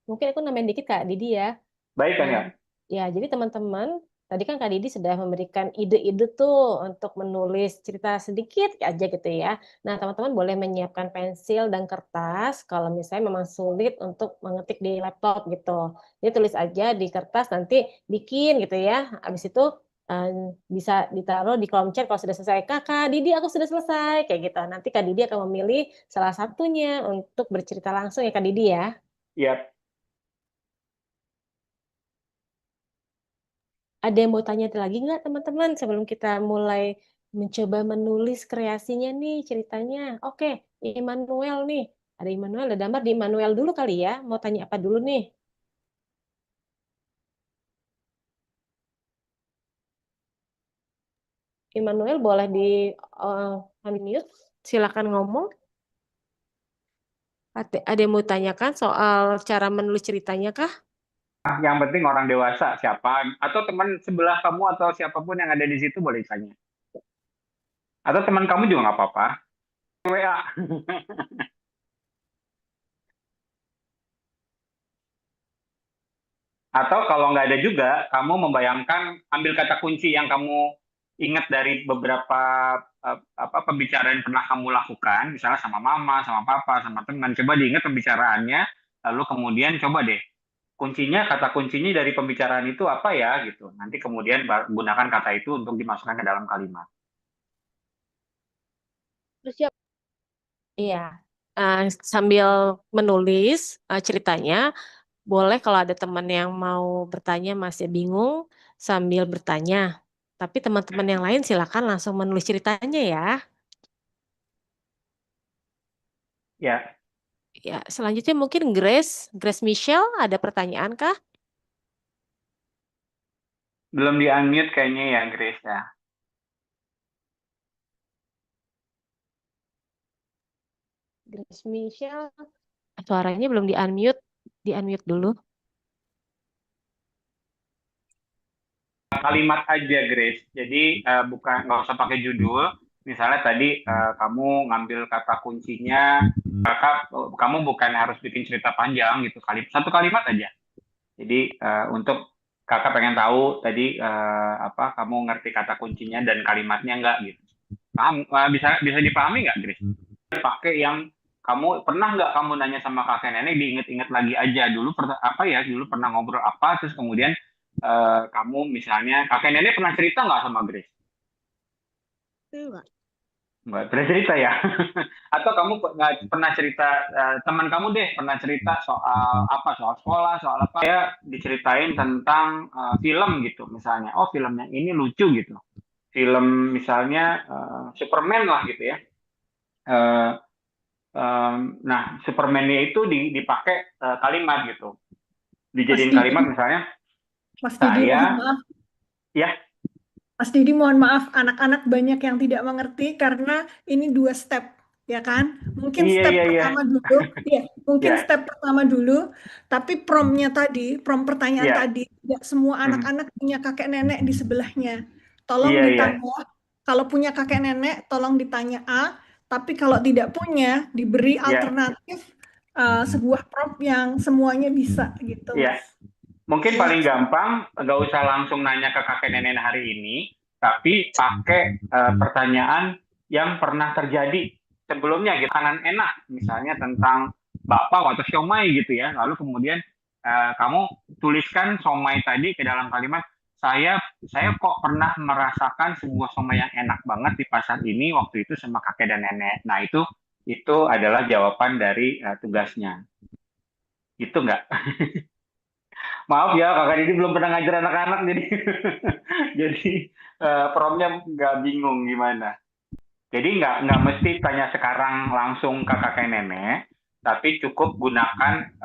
mungkin aku nambahin dikit Kak Didi ya. Baik kan Nah, ya? ya, jadi teman-teman, tadi kan Kak Didi sudah memberikan ide-ide tuh untuk menulis cerita sedikit aja gitu ya. Nah, teman-teman boleh menyiapkan pensil dan kertas kalau misalnya memang sulit untuk mengetik di laptop gitu. Jadi tulis aja di kertas, nanti bikin gitu ya. Habis itu Eh, bisa ditaruh di kolom chat kalau sudah selesai. Kakak Didi, aku sudah selesai. Kayak gitu. Nanti Kak Didi akan memilih salah satunya untuk bercerita langsung ya Kak Didi ya. Ya, Ada yang mau tanya lagi nggak teman-teman sebelum kita mulai mencoba menulis kreasinya nih ceritanya. Oke, Immanuel nih. Ada Immanuel, ada Damar di Immanuel dulu kali ya. Mau tanya apa dulu nih? Immanuel boleh di unmute. Silakan ngomong. Ada yang mau tanyakan soal cara menulis ceritanya kah? yang penting orang dewasa siapa atau teman sebelah kamu atau siapapun yang ada di situ boleh tanya. Atau teman kamu juga nggak apa-apa. WA. Atau kalau nggak ada juga, kamu membayangkan ambil kata kunci yang kamu ingat dari beberapa apa pembicaraan yang pernah kamu lakukan, misalnya sama mama, sama papa, sama teman. Coba diingat pembicaraannya, lalu kemudian coba deh kuncinya, kata kuncinya dari pembicaraan itu apa ya gitu. Nanti kemudian gunakan kata itu untuk dimasukkan ke dalam kalimat. Bersiap. Iya. Eh, sambil menulis ceritanya, boleh kalau ada teman yang mau bertanya masih bingung sambil bertanya. Tapi teman-teman yang lain silakan langsung menulis ceritanya ya. Ya, Ya, selanjutnya mungkin Grace Michelle, ada pertanyaan kah? belum di-unmute kayaknya ya, Grace ya. Grace Michelle, suaranya belum di unmute dulu. Kalimat aja, Grace. Jadi bukan nggak usah pakai judul. Misalnya tadi kamu ngambil kata kuncinya, kamu bukan harus bikin cerita panjang gitu. Satu kalimat aja. Jadi untuk kakak pengen tahu tadi apa kamu ngerti kata kuncinya dan kalimatnya nggak gitu. Paham? Bisa bisa dipahami nggak, Grace? Pakai yang kamu pernah nggak kamu nanya sama kakek nenek diinget-inget lagi aja dulu apa ya dulu pernah ngobrol apa terus kemudian kamu misalnya kakek nenek pernah cerita nggak sama Grace? Enggak. Nggak pernah cerita ya? Atau kamu nggak pernah cerita teman kamu deh pernah cerita soal apa soal sekolah soal apa ya diceritain tentang film gitu misalnya oh film yang ini lucu gitu film misalnya Superman lah gitu ya. Eh, nah, Superman-nya itu dipakai kalimat gitu. Mas Dijadiin Didi, kalimat misalnya, Mas Didi, mohon saya, maaf. ya, Mas Didi, mohon maaf. Anak-anak banyak yang tidak mengerti karena ini 2 step, ya kan? Mungkin iya, step iya, iya, pertama dulu, ya, mungkin ya, step pertama dulu. Tapi promnya tadi, prom pertanyaan iya, tadi, tidak semua mhm, anak-anak punya kakek nenek di sebelahnya. Tolong iya, iya, ditanya, kalau punya kakek nenek, tolong ditanya A. Tapi kalau tidak punya, diberi iya, alternatif sebuah prompt yang semuanya bisa, gitu, iya. Mas. Mungkin Terima paling kasih. gampang, nggak usah langsung nanya ke kakek nenek hari ini, tapi pakai pertanyaan yang pernah terjadi sebelumnya, gitu. Makanan enak, misalnya tentang bakpao atau siomay gitu ya. Lalu kemudian kamu tuliskan somai tadi ke dalam kalimat, saya kok pernah merasakan sebuah somai yang enak banget di pasar ini waktu itu sama kakek dan nenek. Nah itu adalah jawaban dari tugasnya. Itu nggak? Maaf ya, kakak ini belum pernah ngajar anak-anak, jadi jadi promnya nggak bingung gimana. Jadi nggak mesti tanya sekarang langsung ke kakek nenek, tapi cukup gunakan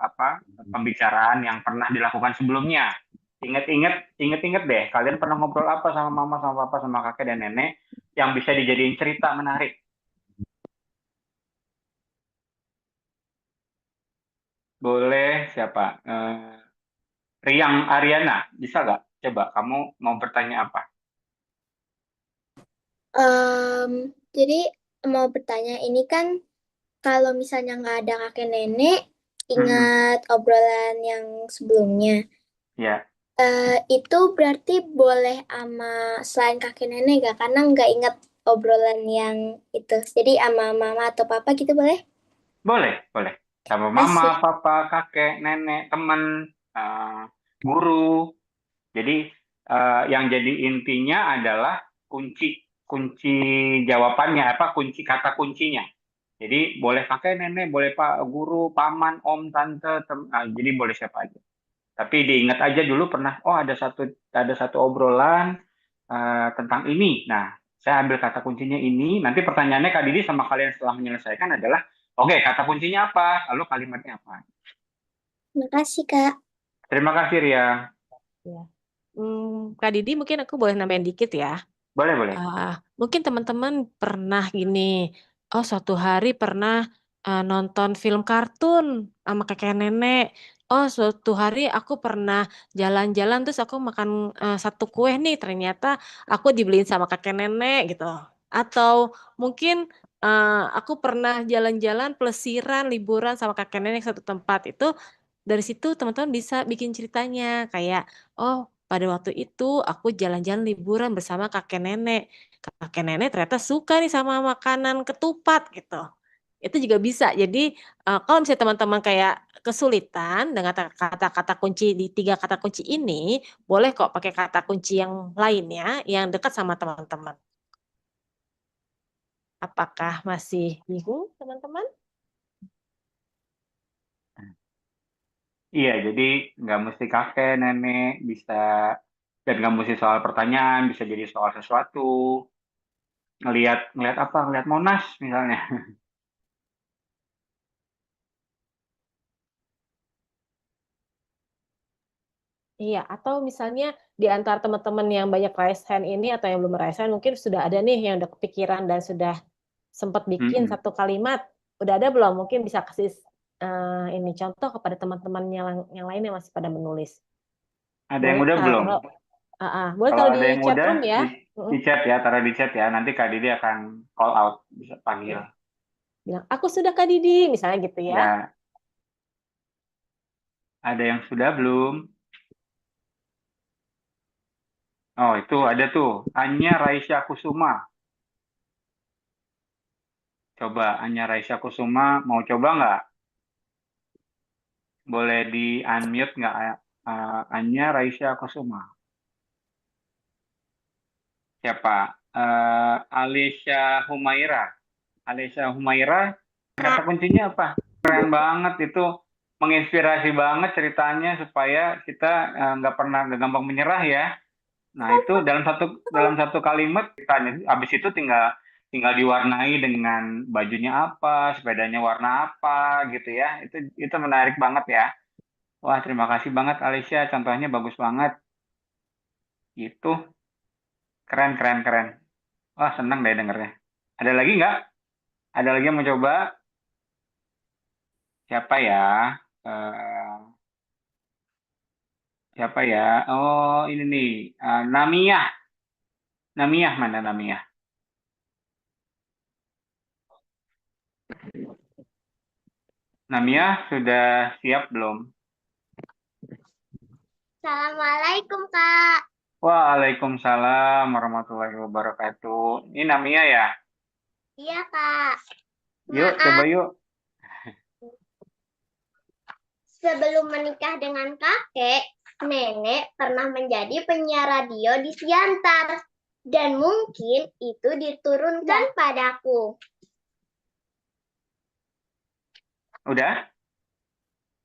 apa pembicaraan yang pernah dilakukan sebelumnya. Ingat-ingat deh, kalian pernah ngobrol apa sama mama, sama papa, sama kakek dan nenek yang bisa dijadiin cerita menarik. Boleh siapa? Riang Ariana, bisa nggak? Coba kamu mau bertanya apa? Jadi mau bertanya, ini kan kalau misalnya nggak ada kakek nenek, Mhm. ingat obrolan yang sebelumnya. Ya. Itu berarti boleh sama selain kakek nenek gak? Karena nggak ingat obrolan yang itu. Jadi sama mama atau papa gitu boleh? Boleh, boleh. Sama mama, Asik. papa, kakek, nenek, teman, guru. Jadi yang jadi intinya adalah kunci jawabannya apa, kunci kata kuncinya. Jadi boleh kakek, nenek, boleh pak guru, paman, om, tante, jadi boleh siapa aja. Tapi diingat aja dulu pernah, oh ada satu obrolan tentang ini. Nah, saya ambil kata kuncinya ini. Nanti pertanyaannya Kak Didi sama kalian setelah menyelesaikan adalah, oke, kata kuncinya apa? Lalu kalimatnya apa? Makasih, Kak. Terima kasih Ria. Ya. Kak Didi, mungkin aku boleh nambahin dikit ya. Boleh, boleh. Mungkin teman-teman pernah gini, oh suatu hari pernah nonton film kartun sama kakek nenek. Oh suatu hari aku pernah jalan-jalan terus aku makan satu kue nih, ternyata aku dibeliin sama kakek nenek gitu. Atau mungkin aku pernah jalan-jalan pelesiran liburan sama kakek nenek satu tempat. Itu dari situ teman-teman bisa bikin ceritanya kayak, oh pada waktu itu aku jalan-jalan liburan bersama kakek nenek. Kakek nenek ternyata suka nih sama makanan ketupat gitu. Itu juga bisa. Jadi kalau misalnya teman-teman kayak kesulitan dengan kata-kata kunci di 3 kata kunci ini, boleh kok pakai kata kunci yang lainnya yang dekat sama teman-teman. Apakah masih bingung teman-teman? Iya, jadi nggak mesti kakek, nenek, bisa, dan nggak mesti soal pertanyaan, bisa jadi soal sesuatu. Ngelihat apa? Ngelihat Monas misalnya. Iya, atau misalnya di antara teman-teman yang banyak raise hand ini atau yang belum raise hand mungkin sudah ada nih yang udah kepikiran dan sudah sempat bikin Mm-mm. satu kalimat. Udah ada belum? Mungkin bisa kasih ini contoh kepada teman-teman yang lain yang masih pada menulis. Ada yang Boleh udah belum? taruh, boleh Kalau taruh ada di yang chat udah, room ya. di chat ya, taruh di chat ya. Nanti Kak Didi akan call out, bisa panggil. Bilang, aku sudah Kak Didi, misalnya gitu ya. Ya, ada yang sudah belum? Oh, itu ada tuh. Anya Raisya Kusuma. Coba, Anya Raisya Kusuma, mau coba nggak? Boleh di-unmute nggak? Anya Raisya Kusuma. Siapa? Alicia Humaira. Alicia Humaira, kata kuncinya apa? Keren banget itu, menginspirasi banget ceritanya supaya kita nggak gampang menyerah ya. Nah itu dalam satu kalimat ceritanya, habis itu tinggal diwarnai dengan bajunya apa, sepedanya warna apa gitu ya. Itu menarik banget ya. Wah terima kasih banget Alicia, contohnya bagus banget. Itu keren keren keren. Wah senang deh dengernya. Ada lagi nggak? Ada lagi yang mau coba? Siapa ya? Eh, siapa ya? Oh, ini nih. Namiyah. Namiyah mana Namiyah? Namiyah sudah siap belum? Assalamualaikum, Kak. Waalaikumsalam warahmatullahi wabarakatuh. Ini Namiyah ya? Iya, Kak. Yuk, coba yuk. Sebelum menikah dengan kakek, nenek pernah menjadi penyiar radio di Siantar. Dan mungkin itu diturunkan padaku. Udah?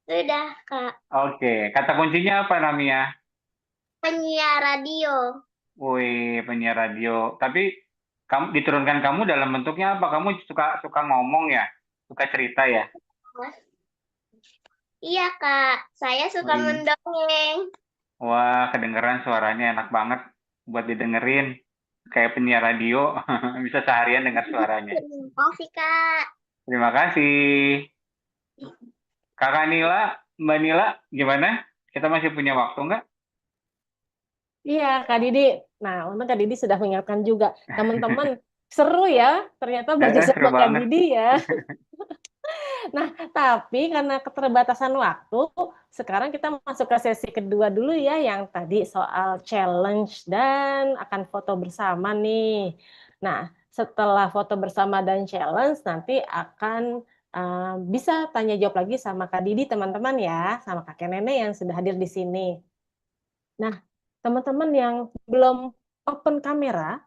Sudah, Kak. Oke. Kata kuncinya apa Namiyah? Penyiar radio. Wih, penyiar radio. Tapi diturunkan kamu dalam bentuknya apa? Kamu suka ngomong ya? Suka cerita ya? Iya, Kak. Saya suka Wih. mendongeng. Wah, kedengeran suaranya enak banget buat didengerin. Kayak penyiar radio, bisa seharian dengar suaranya. Terima kasih, Kak. Terima kasih. Kakak Nila, Mbak Nila, gimana? Kita masih punya waktu nggak? Iya, Kak Didi. Nah, untung Kak Didi sudah mengingatkan juga. Teman-teman, seru ya. Ternyata belajar Seru sama Kak banget. Didi ya. Nah, tapi karena keterbatasan waktu, sekarang kita masuk ke sesi kedua dulu ya, yang tadi soal challenge dan akan foto bersama nih. Nah, setelah foto bersama dan challenge, nanti akan bisa tanya jawab lagi sama Kak Didi, teman-teman ya, sama kakek nenek yang sudah hadir di sini. Nah, teman-teman yang belum open kamera,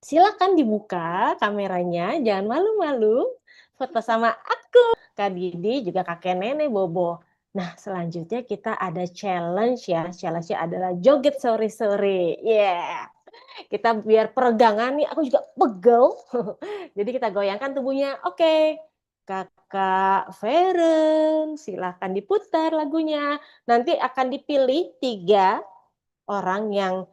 silakan dibuka kameranya, jangan malu-malu. Foto sama aku, Kak Didi, juga kakek nenek Bobo. Nah, selanjutnya kita ada challenge ya. Challenge-nya adalah joget sore-sore. Yeah. Kita biar peregangan nih, aku juga pegel. Jadi kita goyangkan tubuhnya. Oke. Kakak Feren, silahkan diputar lagunya. Nanti akan dipilih 3 orang yang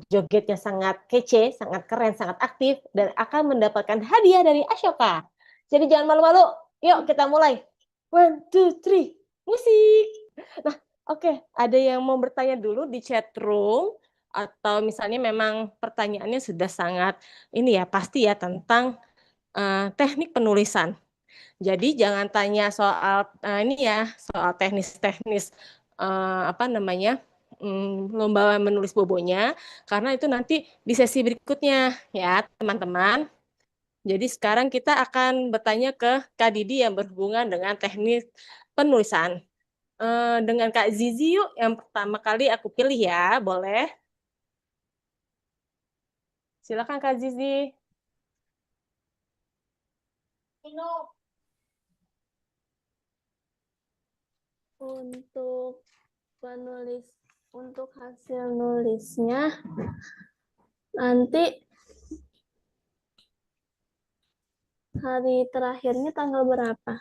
jogetnya sangat kece, sangat keren, sangat aktif, dan akan mendapatkan hadiah dari Ashoka. Jadi jangan malu-malu, yuk kita mulai. 1, 2, 3, musik. Nah, oke, ada yang mau bertanya dulu di chat room, atau misalnya memang pertanyaannya sudah sangat ini ya, pasti ya tentang teknik penulisan. Jadi jangan tanya soal ini ya, soal teknis-teknis apa namanya, lomba menulis bobonya, karena itu nanti di sesi berikutnya ya teman-teman. Jadi sekarang kita akan bertanya ke Kak Didi yang berhubungan dengan teknis penulisan. Dengan Kak Zizi yuk, yang pertama kali aku pilih ya, boleh? Silakan Kak Zizi. Untuk hasil nulisnya nanti hari terakhirnya tanggal berapa?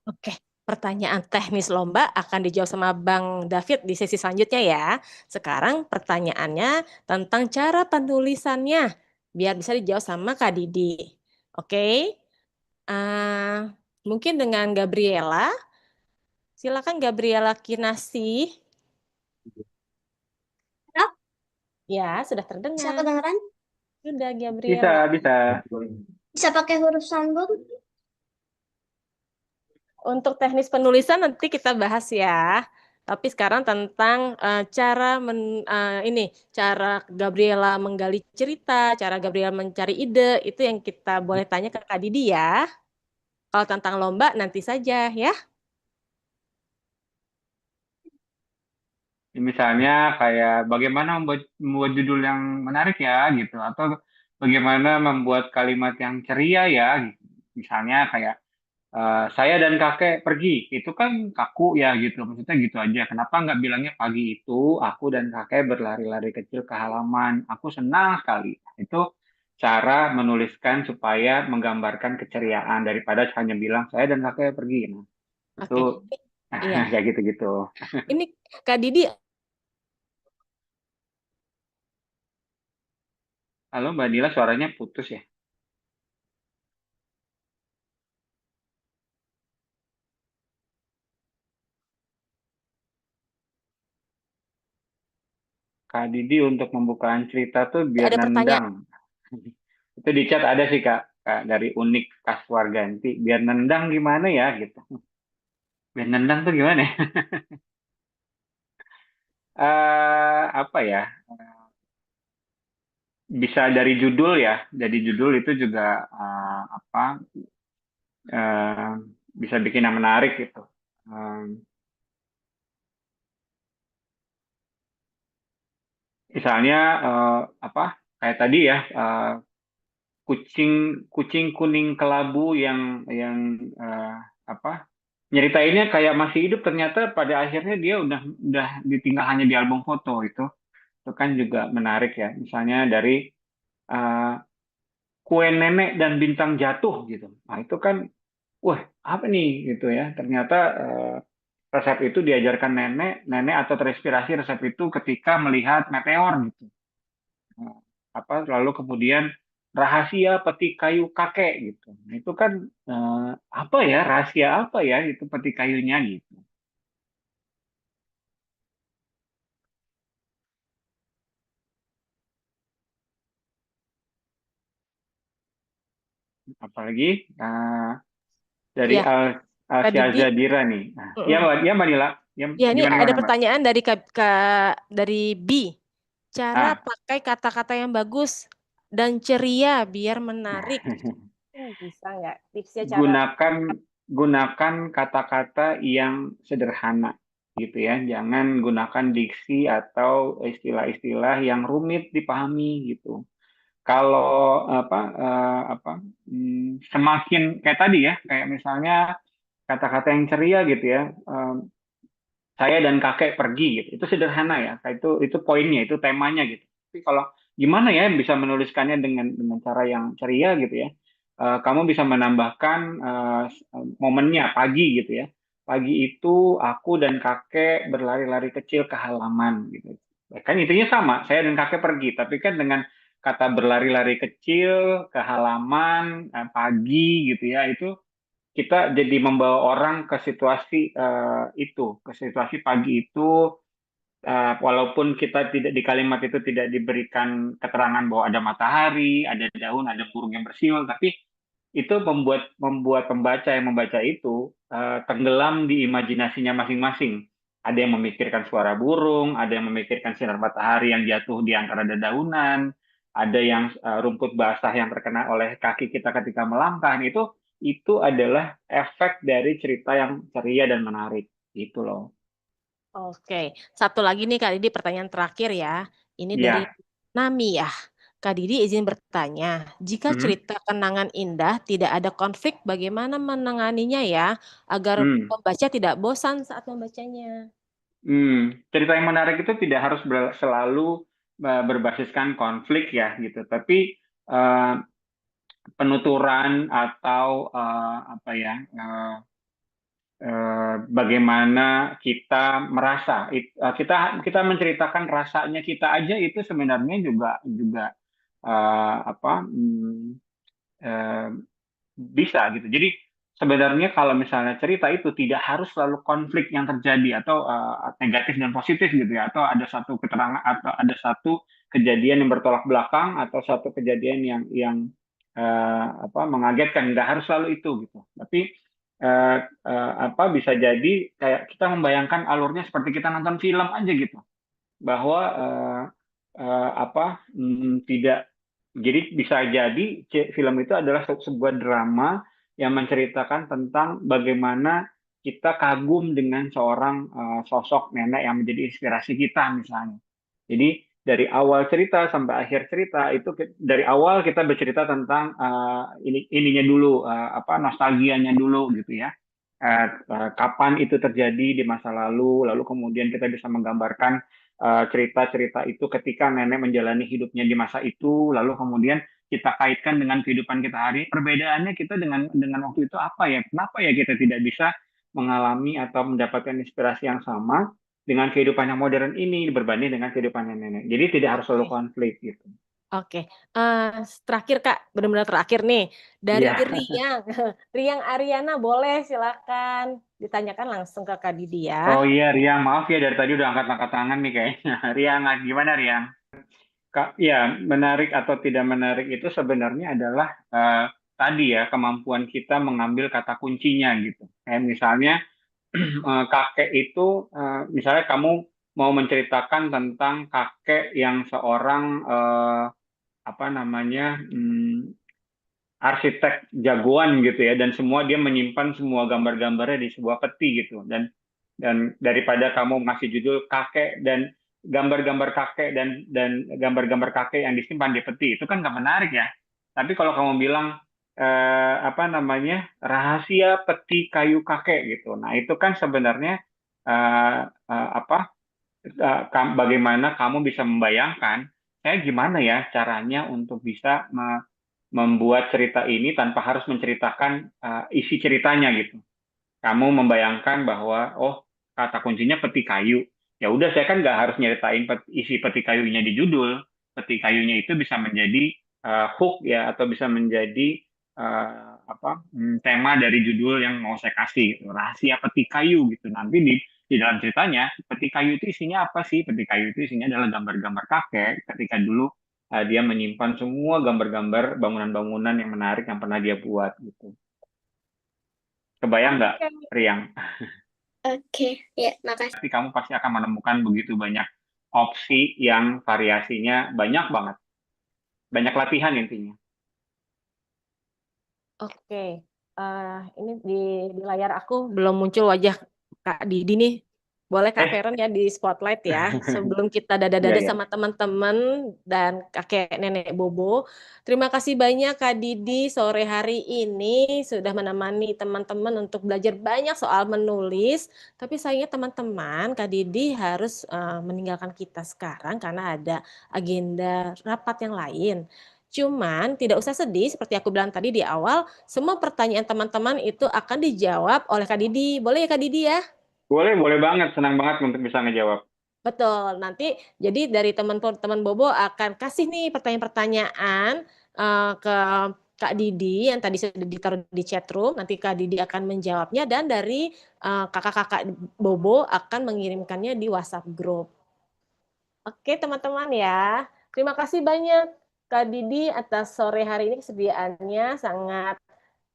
Oke, pertanyaan teknis lomba akan dijawab sama Bang David di sesi selanjutnya ya. Sekarang pertanyaannya tentang cara penulisannya, biar bisa dijawab sama Kak Didi. Oke, mungkin dengan Gabriela. Silakan Gabriela Kinasih. Ya, sudah Bisa terdengar. kedengeran? Sudah Bisa, Gabriela. bisa. Bisa pakai huruf sambung? Untuk teknis penulisan nanti kita bahas ya. Tapi sekarang tentang cara Gabriela menggali cerita, cara Gabriela mencari ide, itu yang kita boleh tanya ke Kak Didi ya. Kalau tentang lomba nanti saja ya. Misalnya kayak bagaimana membuat judul yang menarik ya gitu, atau bagaimana membuat kalimat yang ceria ya gitu. Misalnya kayak saya dan kakek pergi, itu kan kaku ya gitu, maksudnya gitu aja. Kenapa nggak bilangnya pagi itu aku dan kakek berlari-lari kecil ke halaman, aku senang sekali. Itu cara menuliskan supaya menggambarkan keceriaan daripada hanya bilang saya dan kakek pergi. Nah, itu Oke. Iya. kayak gitu-gitu. Ini Kak Didi. Halo Mbak Dila, suaranya putus ya. Kak Didi untuk pembukaan cerita tuh biar Ada pertanyaan. nendang. Itu di chat ada sih Kak, dari Unik Kaswarganti. Biar nendang gimana ya gitu. Biar nendang tuh gimana ya? Apa ya? Bisa dari judul ya. Jadi judul itu juga apa? eh, Bisa bikin yang menarik gitu. Misalnya apa? Kayak tadi ya. Kucing kucing kuning kelabu yang eh, apa nyeritainnya kayak masih hidup, ternyata pada akhirnya dia udah ditinggal hanya di album foto. Itu kan juga menarik ya, misalnya dari eh, kue nenek dan bintang jatuh gitu. Nah itu kan wah, apa nih gitu ya, ternyata resep itu diajarkan nenek nenek atau terinspirasi resep itu ketika melihat meteor gitu. Nah, apa lalu kemudian rahasia peti kayu kakek gitu. Nah, itu kan apa ya, rahasia apa ya itu peti kayunya gitu. Apalagi dari Ya, Kak Asia Didi. Zadira nih. Nah, ya ya Mbak Nila, ya Ya, ini gimana ada gimana Mbak? pertanyaan dari B. Cara Ah, pakai kata-kata yang bagus dan ceria biar menarik. Bisa nggak tipsnya cara? gunakan gunakan kata-kata yang sederhana. gitu ya. Jangan gunakan diksi atau istilah-istilah yang rumit dipahami gitu. Kalau semakin kayak tadi ya, kayak misalnya kata-kata yang ceria gitu ya, saya dan kakek pergi gitu, itu sederhana ya, itu poinnya, itu temanya gitu. Tapi kalau gimana ya bisa menuliskannya dengan cara yang ceria gitu ya, kamu bisa menambahkan momennya pagi gitu ya. Pagi itu aku dan kakek berlari-lari kecil ke halaman gitu. Kan intinya sama, saya dan kakek pergi, tapi kan dengan kata berlari-lari kecil ke halaman pagi gitu ya, itu kita jadi membawa orang ke situasi ke situasi pagi itu, walaupun kita tidak di kalimat itu tidak diberikan keterangan bahwa ada matahari, ada daun, ada burung yang bersiul, tapi itu membuat membuat pembaca yang membaca itu tenggelam di imajinasinya masing-masing. Ada yang memikirkan suara burung, ada yang memikirkan sinar matahari yang jatuh di antara dedaunan, ada yang rumput basah yang terkena oleh kaki kita ketika melangkah. Itu adalah efek dari cerita yang ceria dan menarik. Gitu loh. Oke, satu lagi nih Kak Didi, pertanyaan terakhir ya. Ini dari Ya. Nami ya. Kak Didi izin bertanya, jika Hmm. cerita kenangan indah tidak ada konflik, bagaimana menanganinya ya, agar Hmm. pembaca tidak bosan saat membacanya? Cerita yang menarik itu tidak harus selalu berbasiskan konflik ya gitu, tapi eh, penuturan atau bagaimana kita merasa, kita menceritakan rasanya kita aja itu sebenarnya juga juga eh, apa hmm, eh, bisa gitu. Jadi sebenarnya kalau misalnya cerita itu tidak harus selalu konflik yang terjadi atau negatif dan positif gitu ya, atau ada satu keterangan atau ada satu kejadian yang bertolak belakang atau satu kejadian yang mengagetkan. Nggak harus selalu itu gitu. Tapi bisa jadi kayak kita membayangkan alurnya seperti kita nonton film aja gitu, bahwa tidak, jadi bisa jadi film itu adalah sebuah drama yang menceritakan tentang bagaimana kita kagum dengan seorang sosok nenek yang menjadi inspirasi kita misalnya. Jadi dari awal cerita sampai akhir cerita itu dari awal kita bercerita tentang ininya dulu, nostalgianya dulu gitu ya. Kapan itu terjadi di masa lalu kemudian kita bisa menggambarkan cerita-cerita itu ketika nenek menjalani hidupnya di masa itu, lalu kemudian kita kaitkan dengan kehidupan kita hari. Perbedaannya kita dengan waktu itu apa ya? Kenapa ya kita tidak bisa mengalami atau mendapatkan inspirasi yang sama dengan kehidupan yang modern ini berbanding dengan kehidupan yang nenek. Jadi tidak harus selalu Oke. konflik gitu. Oke, terakhir Kak, benar-benar terakhir nih, dari Iya. Riang, Riang Ariana boleh silakan ditanyakan langsung ke Kak Didi Oh ya. iya, Riang, maaf ya dari tadi udah angkat-angkat tangan nih kayaknya. Riang, gimana Riang? Kak, ya, menarik atau tidak menarik itu sebenarnya adalah tadi ya, kemampuan kita mengambil kata kuncinya gitu. Kayak misalnya kakek itu, misalnya kamu mau menceritakan tentang kakek yang seorang arsitek jagoan gitu ya, dan dia menyimpan semua gambar-gambarnya di sebuah peti gitu, dan daripada kamu ngasih judul kakek dan gambar-gambar kakek dan gambar-gambar kakek yang disimpan di peti, itu kan nggak menarik ya. Tapi kalau kamu bilang rahasia peti kayu kakek gitu, nah itu kan sebenarnya eh, eh, apa bagaimana kamu bisa membayangkan saya gimana ya caranya untuk bisa membuat cerita ini tanpa harus menceritakan isi ceritanya gitu. Kamu membayangkan bahwa oh, kata kuncinya peti kayu. Ya udah, saya kan nggak harus nyeritain isi peti kayunya di judul. Peti kayunya itu bisa menjadi hook ya, atau bisa menjadi tema dari judul yang mau saya kasih gitu. Rahasia peti kayu gitu. Nanti di dalam ceritanya peti kayu itu isinya apa sih? Peti kayu itu isinya adalah gambar-gambar kakek ketika dulu dia menyimpan semua gambar-gambar bangunan-bangunan yang menarik yang pernah dia buat gitu. Kebayang nggak, Oke. Riang? Oke, ya, makasih. Tapi kamu pasti akan menemukan begitu banyak opsi yang variasinya banyak banget. Banyak latihan intinya. Oke, ini di layar aku belum muncul wajah Kak Didi nih. Boleh Kak Eh, Feren ya di spotlight ya. Sebelum kita iya, dada-dada iya. sama teman-teman dan kakek nenek Bobo. Terima kasih banyak Kak Didi sore hari ini sudah menemani teman-teman untuk belajar banyak soal menulis. Tapi sayangnya teman-teman, Kak Didi harus meninggalkan kita sekarang karena ada agenda rapat yang lain. Cuman tidak usah sedih, seperti aku bilang tadi di awal, semua pertanyaan teman-teman itu akan dijawab oleh Kak Didi. Boleh ya Kak Didi ya? Boleh banget. Senang banget untuk bisa ngejawab. Betul, nanti jadi dari teman-teman Bobo akan kasih nih pertanyaan-pertanyaan ke Kak Didi yang tadi sudah ditaruh di chat room. Nanti Kak Didi akan menjawabnya dan dari kakak-kakak Bobo akan mengirimkannya di WhatsApp group. Oke teman-teman ya, terima kasih banyak Kak Didi atas sore hari ini kesediaannya sangat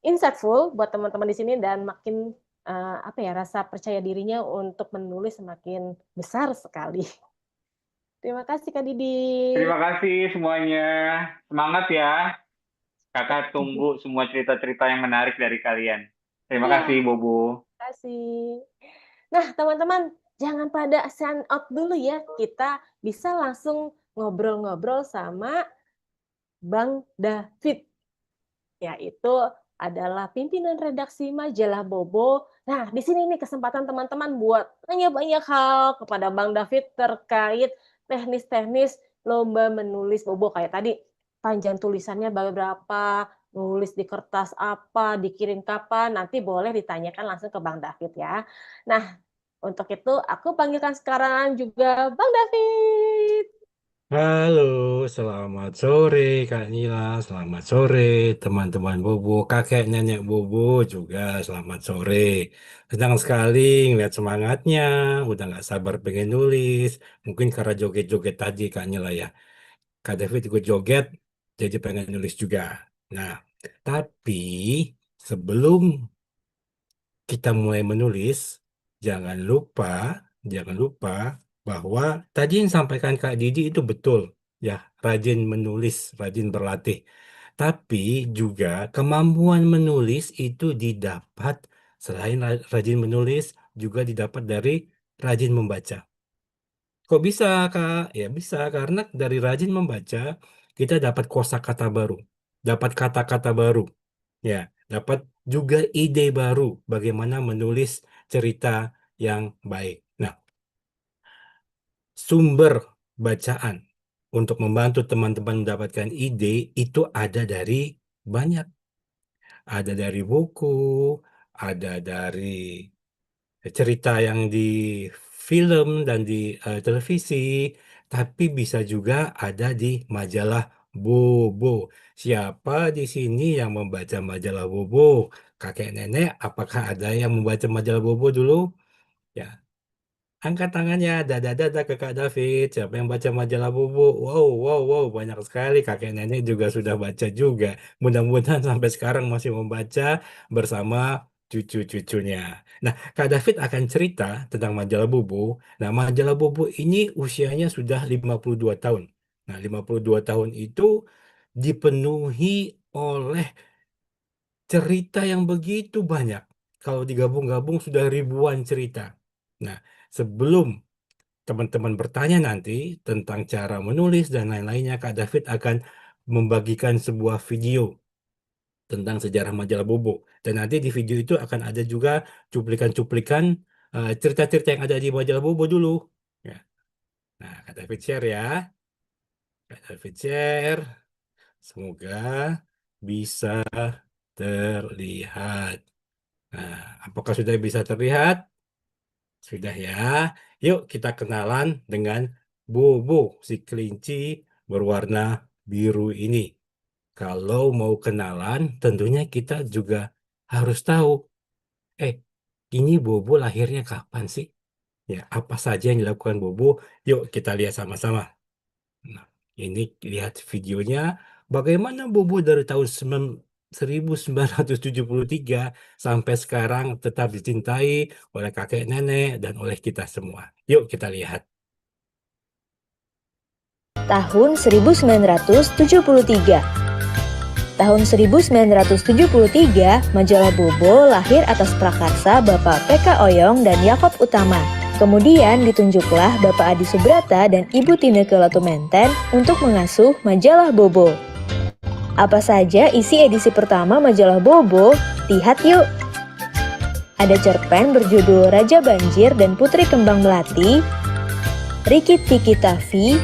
insightful buat teman-teman di sini dan makin rasa percaya dirinya untuk menulis semakin besar sekali. Terima kasih Kak Didi. Terima kasih semuanya. Semangat ya. Kakak tunggu semua cerita-cerita yang menarik dari kalian. Terima Iya. kasih, Bobo. Terima kasih. Nah, teman-teman, jangan pada sign out dulu ya. Kita bisa langsung ngobrol-ngobrol sama Bang David, yaitu adalah pimpinan redaksi majalah Bobo. Nah, di sini nih kesempatan teman-teman buat tanya banyak hal kepada Bang David terkait teknis-teknis lomba menulis Bobo. Kayak tadi, panjang tulisannya berapa, nulis di kertas apa, dikirim kapan, nanti boleh ditanyakan langsung ke Bang David ya. Nah, untuk itu aku panggilkan sekarang juga Bang David. Halo, selamat sore Kak Nila, selamat sore teman-teman Bobo, kakek nenek Bobo juga selamat sore. Senang sekali ngeliat semangatnya, udah nggak sabar pengen nulis. Mungkin karena joget-joget tadi Kak Nila ya. Kak David ikut joget, jadi pengen nulis juga. Nah, tapi sebelum kita mulai menulis, jangan lupa bahwa tadi yang sampaikan Kak Didi itu betul, ya, rajin menulis, rajin berlatih. Tapi juga kemampuan menulis itu didapat selain rajin menulis, juga didapat dari rajin membaca. Kok bisa, Kak? Ya bisa, karena dari rajin membaca, kita dapat kosakata baru, dapat kata-kata baru. Ya, dapat juga ide baru bagaimana menulis cerita yang baik. Nah, sumber bacaan untuk membantu teman-teman mendapatkan ide itu ada dari banyak. Ada dari buku, ada dari cerita yang di film dan di televisi, tapi bisa juga ada di majalah Bobo. Siapa di sini yang membaca majalah Bobo? Kakek nenek, apakah ada yang membaca majalah Bobo dulu? Ya, angkat tangannya, dada-dada ke Kak David. Siapa yang baca majalah Bobo? Wow, wow, wow, banyak sekali. Kakek nenek juga sudah baca juga. Mudah-mudahan sampai sekarang masih membaca bersama cucu-cucunya. Nah, Kak David akan cerita tentang majalah Bobo. Nah, majalah Bobo ini usianya sudah 52 tahun. Nah, 52 tahun itu dipenuhi oleh cerita yang begitu banyak. Kalau digabung-gabung sudah ribuan cerita. Nah, sebelum teman-teman bertanya nanti tentang cara menulis dan lain-lainnya, Kak David akan membagikan sebuah video tentang sejarah majalah Bobo. Dan nanti di video itu akan ada juga cuplikan-cuplikan cerita-cerita yang ada di majalah Bobo dulu. Ya. Nah, Kak David share ya. Kak David share. Semoga bisa terlihat. Nah, apakah sudah bisa terlihat? Sudah ya. Yuk kita kenalan dengan Bobo, si kelinci berwarna biru ini. Kalau mau kenalan, tentunya kita juga harus tahu, ini Bobo lahirnya kapan sih? Ya, apa saja yang dilakukan Bobo? Yuk kita lihat sama-sama. Nah, ini lihat videonya bagaimana Bobo dari tahun 1973 sampai sekarang tetap dicintai oleh kakek nenek dan oleh kita semua. Yuk kita lihat. Tahun 1973. Tahun 1973, majalah Bobo lahir atas prakarsa Bapak P.K. Oyong dan Yakob Utama. Kemudian ditunjuklah Bapak Adi Subrata dan Ibu Tineke Latumenten untuk mengasuh majalah Bobo. Apa saja isi edisi pertama majalah Bobo? Lihat yuk! Ada cerpen berjudul Raja Banjir dan Putri Kembang Melati, Rikit Tiki Tavi,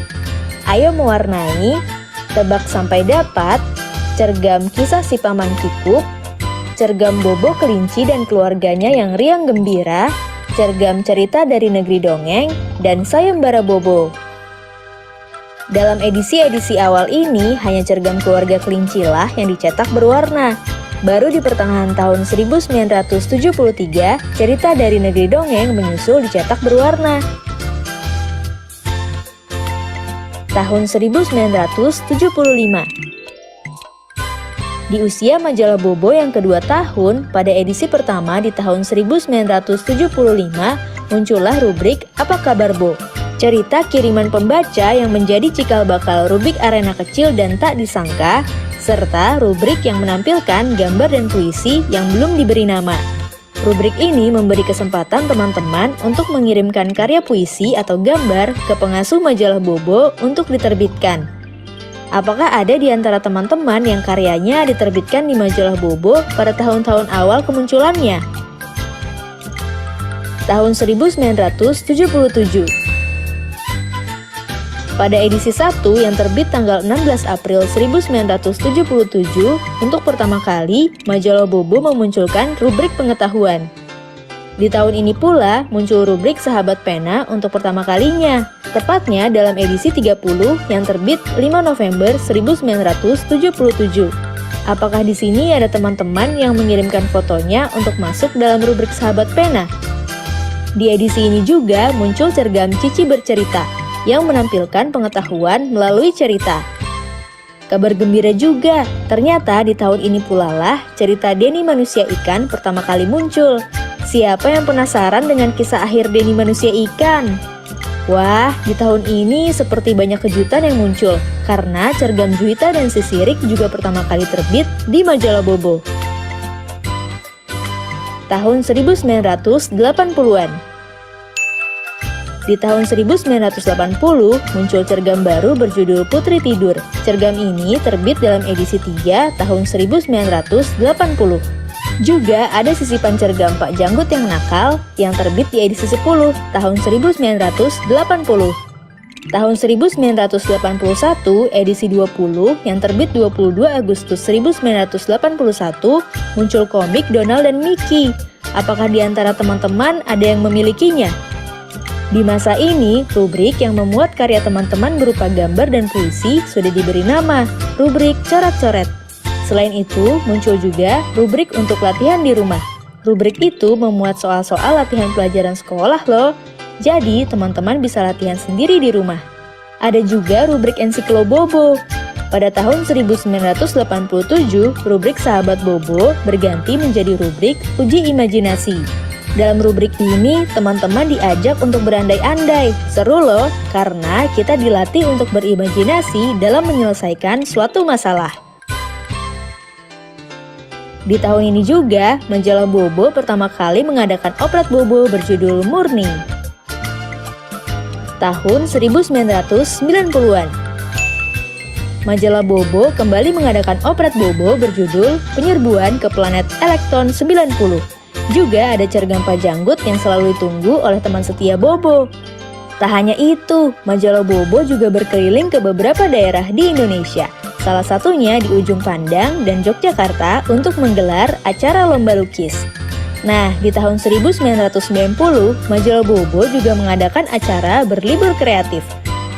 Ayo Mewarnai, Tebak Sampai Dapat, Cergam Kisah Si Paman Kikup, Cergam Bobo Kelinci dan Keluarganya yang Riang Gembira, Cergam Cerita dari Negeri Dongeng, dan Sayembara Bobo. Dalam edisi-edisi awal ini, hanya Cergam Keluarga Kelinci lah yang dicetak berwarna. Baru di pertengahan tahun 1973, Cerita dari Negeri Dongeng menyusul dicetak berwarna. Tahun 1975. Di usia majalah Bobo yang kedua tahun, pada edisi pertama di tahun 1975, muncullah rubrik Apa Kabar Bo? Cerita kiriman pembaca yang menjadi cikal bakal rubrik Arena Kecil dan Tak Disangka, serta rubrik yang menampilkan gambar dan puisi yang belum diberi nama. Rubrik ini memberi kesempatan teman-teman untuk mengirimkan karya puisi atau gambar ke pengasuh majalah Bobo untuk diterbitkan. Apakah ada di antara teman-teman yang karyanya diterbitkan di majalah Bobo pada tahun-tahun awal kemunculannya? Tahun 1977. Pada edisi 1 yang terbit tanggal 16 April 1977, untuk pertama kali majalah Bobo memunculkan rubrik pengetahuan. Di tahun ini pula muncul rubrik Sahabat Pena untuk pertama kalinya, tepatnya dalam edisi 30 yang terbit 5 November 1977. Apakah di sini ada teman-teman yang mengirimkan fotonya untuk masuk dalam rubrik Sahabat Pena? Di edisi ini juga muncul Cergam Cici Bercerita yang menampilkan pengetahuan melalui cerita. Kabar gembira juga, ternyata di tahun ini pula lah cerita Denny Manusia Ikan pertama kali muncul. Siapa yang penasaran dengan kisah akhir Denny Manusia Ikan? Wah, di tahun ini seperti banyak kejutan yang muncul, karena Cergam Juwita dan Sisirik juga pertama kali terbit di majalah Bobo. Tahun 1980-an. Di tahun 1980 muncul cergam baru berjudul Putri Tidur. Cergam ini terbit dalam edisi 3 tahun 1980. Juga ada sisipan cergam Pak Janggut yang nakal yang terbit di edisi 10 tahun 1980. Tahun 1981, edisi 20 yang terbit 22 Agustus 1981 muncul komik Donald dan Mickey. Apakah di antara teman-teman ada yang memilikinya? Di masa ini, rubrik yang memuat karya teman-teman berupa gambar dan puisi sudah diberi nama, rubrik coret-coret. Selain itu, muncul juga rubrik untuk latihan di rumah. Rubrik itu memuat soal-soal latihan pelajaran sekolah loh. Jadi, teman-teman bisa latihan sendiri di rumah. Ada juga rubrik Ensiklo Bobo. Pada tahun 1987, rubrik Sahabat Bobo berganti menjadi rubrik Uji Imajinasi. Dalam rubrik ini, teman-teman diajak untuk berandai-andai. Seru loh, karena kita dilatih untuk berimajinasi dalam menyelesaikan suatu masalah. Di tahun ini juga, majalah Bobo pertama kali mengadakan operet Bobo berjudul Murni. Tahun 1990-an. Majalah Bobo kembali mengadakan operet Bobo berjudul Penyerbuan ke Planet Elektron 90. Juga ada cergam Pak Janggut yang selalu ditunggu oleh teman setia Bobo. Tak hanya itu, majalah Bobo juga berkeliling ke beberapa daerah di Indonesia. Salah satunya di Ujung Pandang dan Yogyakarta untuk menggelar acara lomba lukis. Nah, di tahun 1990, majalah Bobo juga mengadakan acara berlibur kreatif.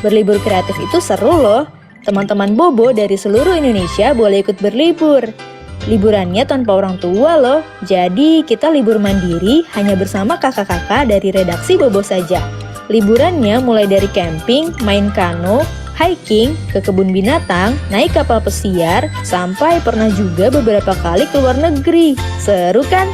Berlibur kreatif itu seru loh. Teman-teman Bobo dari seluruh Indonesia boleh ikut berlibur. Liburannya tanpa orang tua loh, jadi kita libur mandiri hanya bersama kakak-kakak dari redaksi Bobo saja. Liburannya mulai dari camping, main kano, hiking, ke kebun binatang, naik kapal pesiar, sampai pernah juga beberapa kali ke luar negeri. Seru kan?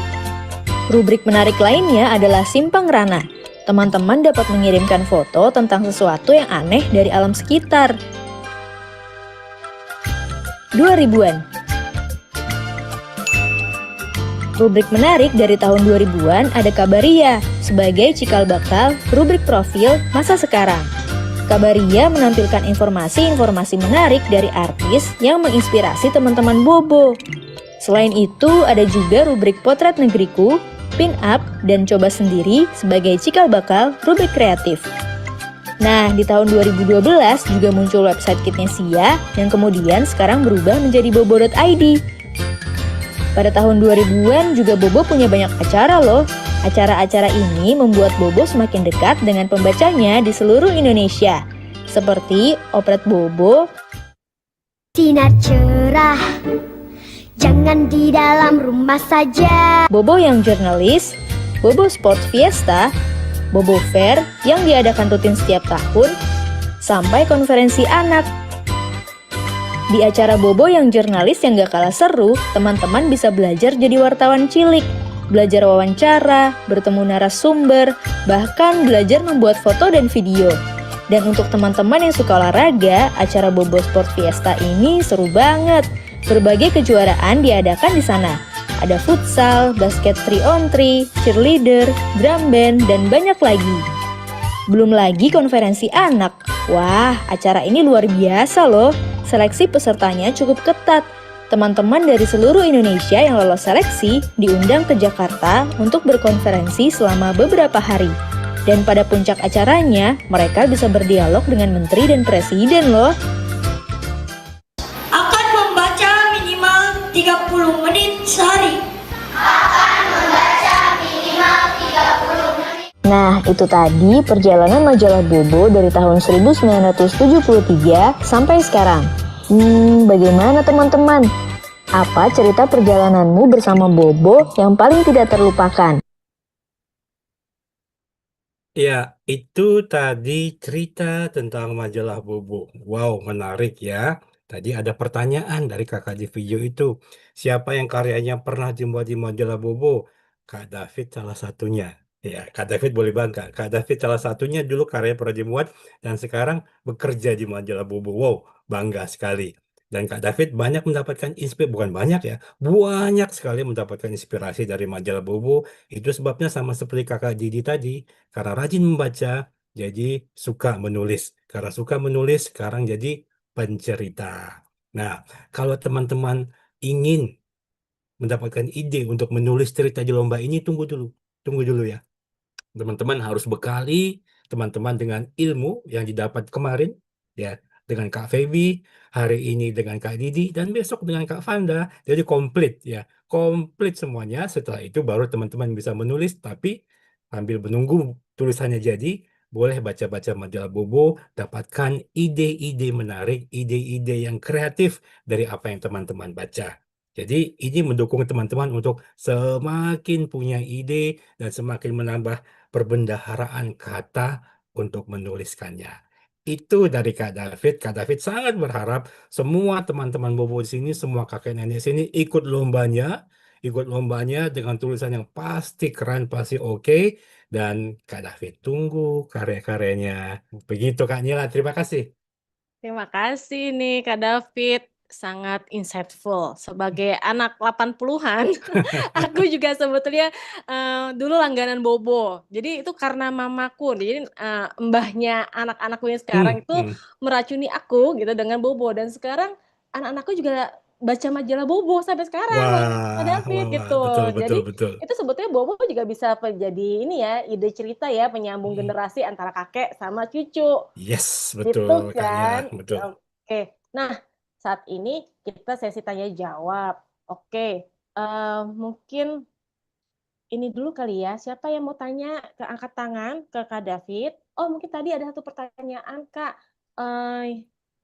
Rubrik menarik lainnya adalah Simpang Rana. Teman-teman dapat mengirimkan foto tentang sesuatu yang aneh dari alam sekitar. 2000-an. Rubrik menarik dari tahun 2000-an ada Kabaria sebagai cikal bakal rubrik profil masa sekarang. Kabaria menampilkan informasi-informasi menarik dari artis yang menginspirasi teman-teman Bobo. Selain itu, ada juga rubrik Potret Negeriku, Pin Up, dan Coba Sendiri sebagai cikal bakal rubrik kreatif. Nah, di tahun 2012 juga muncul website Kitnesia yang kemudian sekarang berubah menjadi bobo.id. Pada tahun 2000-an juga Bobo punya banyak acara loh. Acara-acara ini membuat Bobo semakin dekat dengan pembacanya di seluruh Indonesia. Seperti Operet Bobo, Sinar cerah, jangan di dalam rumah saja. Bobo yang jurnalis, Bobo Sport Fiesta, Bobo Fair yang diadakan rutin setiap tahun, sampai konferensi anak. Di acara Bobo yang jurnalis yang gak kalah seru, teman-teman bisa belajar jadi wartawan cilik, belajar wawancara, bertemu narasumber, bahkan belajar membuat foto dan video. Dan untuk teman-teman yang suka olahraga, acara Bobo Sport Fiesta ini seru banget. Berbagai kejuaraan diadakan di sana. Ada futsal, basket 3-on-3, cheerleader, drum band, dan banyak lagi. Belum lagi konferensi anak. Wah, acara ini luar biasa loh. Seleksi pesertanya cukup ketat. Teman-teman dari seluruh Indonesia yang lolos seleksi diundang ke Jakarta untuk berkonferensi selama beberapa hari. Dan pada puncak acaranya, mereka bisa berdialog dengan menteri dan presiden loh. Akan membaca minimal 30 menit sehari. Nah, itu tadi perjalanan majalah Bobo dari tahun 1973 sampai sekarang. Bagaimana teman-teman? Apa cerita perjalananmu bersama Bobo yang paling tidak terlupakan? Ya, itu tadi cerita tentang majalah Bobo. Wow, menarik ya. Tadi ada pertanyaan dari kakak di video itu. Siapa yang karyanya pernah dimuat di majalah Bobo? Kak David salah satunya. Ya, Kak David boleh bangga. Kak David salah satunya dulu karyanya pernah dimuat dan sekarang bekerja di majalah Bobo. Wow, bangga sekali. Dan Kak David banyak mendapatkan inspirasi, bukan banyak ya, banyak sekali mendapatkan inspirasi dari majalah Bobo. Itu sebabnya sama seperti kakak Didi tadi. Karena rajin membaca, jadi suka menulis. Karena suka menulis, sekarang jadi pencerita. Nah, kalau teman-teman ingin mendapatkan ide untuk menulis cerita di lomba ini, tunggu dulu. Tunggu dulu ya. Teman-teman harus bekali teman-teman dengan ilmu yang didapat kemarin, ya, dengan Kak Feby, hari ini dengan Kak Didi, dan besok dengan Kak Fanda. Jadi komplit ya, komplit semuanya. Setelah itu baru teman-teman bisa menulis, tapi sambil menunggu tulisannya jadi, boleh baca-baca majalah Bobo, dapatkan ide-ide menarik, ide-ide yang kreatif dari apa yang teman-teman baca. Jadi ini mendukung teman-teman untuk semakin punya ide dan semakin menambah perbendaharaan kata untuk menuliskannya. Itu dari Kak David. Kak David sangat berharap semua teman-teman Bobo di sini, semua kakek nenek sini ikut lombanya dengan tulisan yang pasti keren, pasti oke. Dan Kak David tunggu karya-karyanya. Begitu Kak Nila, terima kasih. Terima kasih nih Kak David, sangat insightful. Sebagai anak 80-an, aku juga sebetulnya dulu langganan Bobo. Jadi itu karena mamaku. Jadi mbahnya anak-anakku yang sekarang itu meracuni aku gitu dengan Bobo. Dan sekarang anak-anakku juga baca majalah Bobo sampai sekarang, Kak David gitu. Jadi Betul. itu sebetulnya Bobo juga bisa jadi ini ya, ide cerita ya, penyambung generasi antara kakek sama cucu. Yes, Gitu betul Kak Nila, kan? betul. Oke. Nah, saat ini kita sesi tanya jawab. Oke. Mungkin ini dulu kali ya. Siapa yang mau tanya ke angkat tangan ke Kak David? Oh, mungkin tadi ada satu pertanyaan, Kak.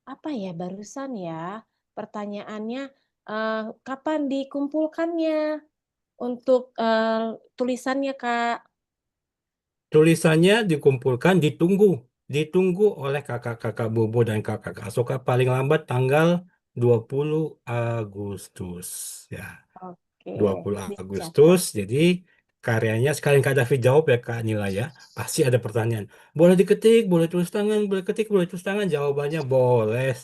Apa ya barusan ya? Pertanyaannya kapan dikumpulkannya untuk tulisannya, Kak? Tulisannya dikumpulkan, ditunggu oleh kakak-kakak Bobo dan kakak Asoka paling lambat tanggal 20 Agustus ya. Oke, 20 dicatat. Agustus. Jadi karyanya, sekalian Kak David jawab ya Kak Nila ya, pasti ada pertanyaan. Boleh diketik, boleh tulis tangan, boleh ketik, boleh tulis tangan. Jawabannya boleh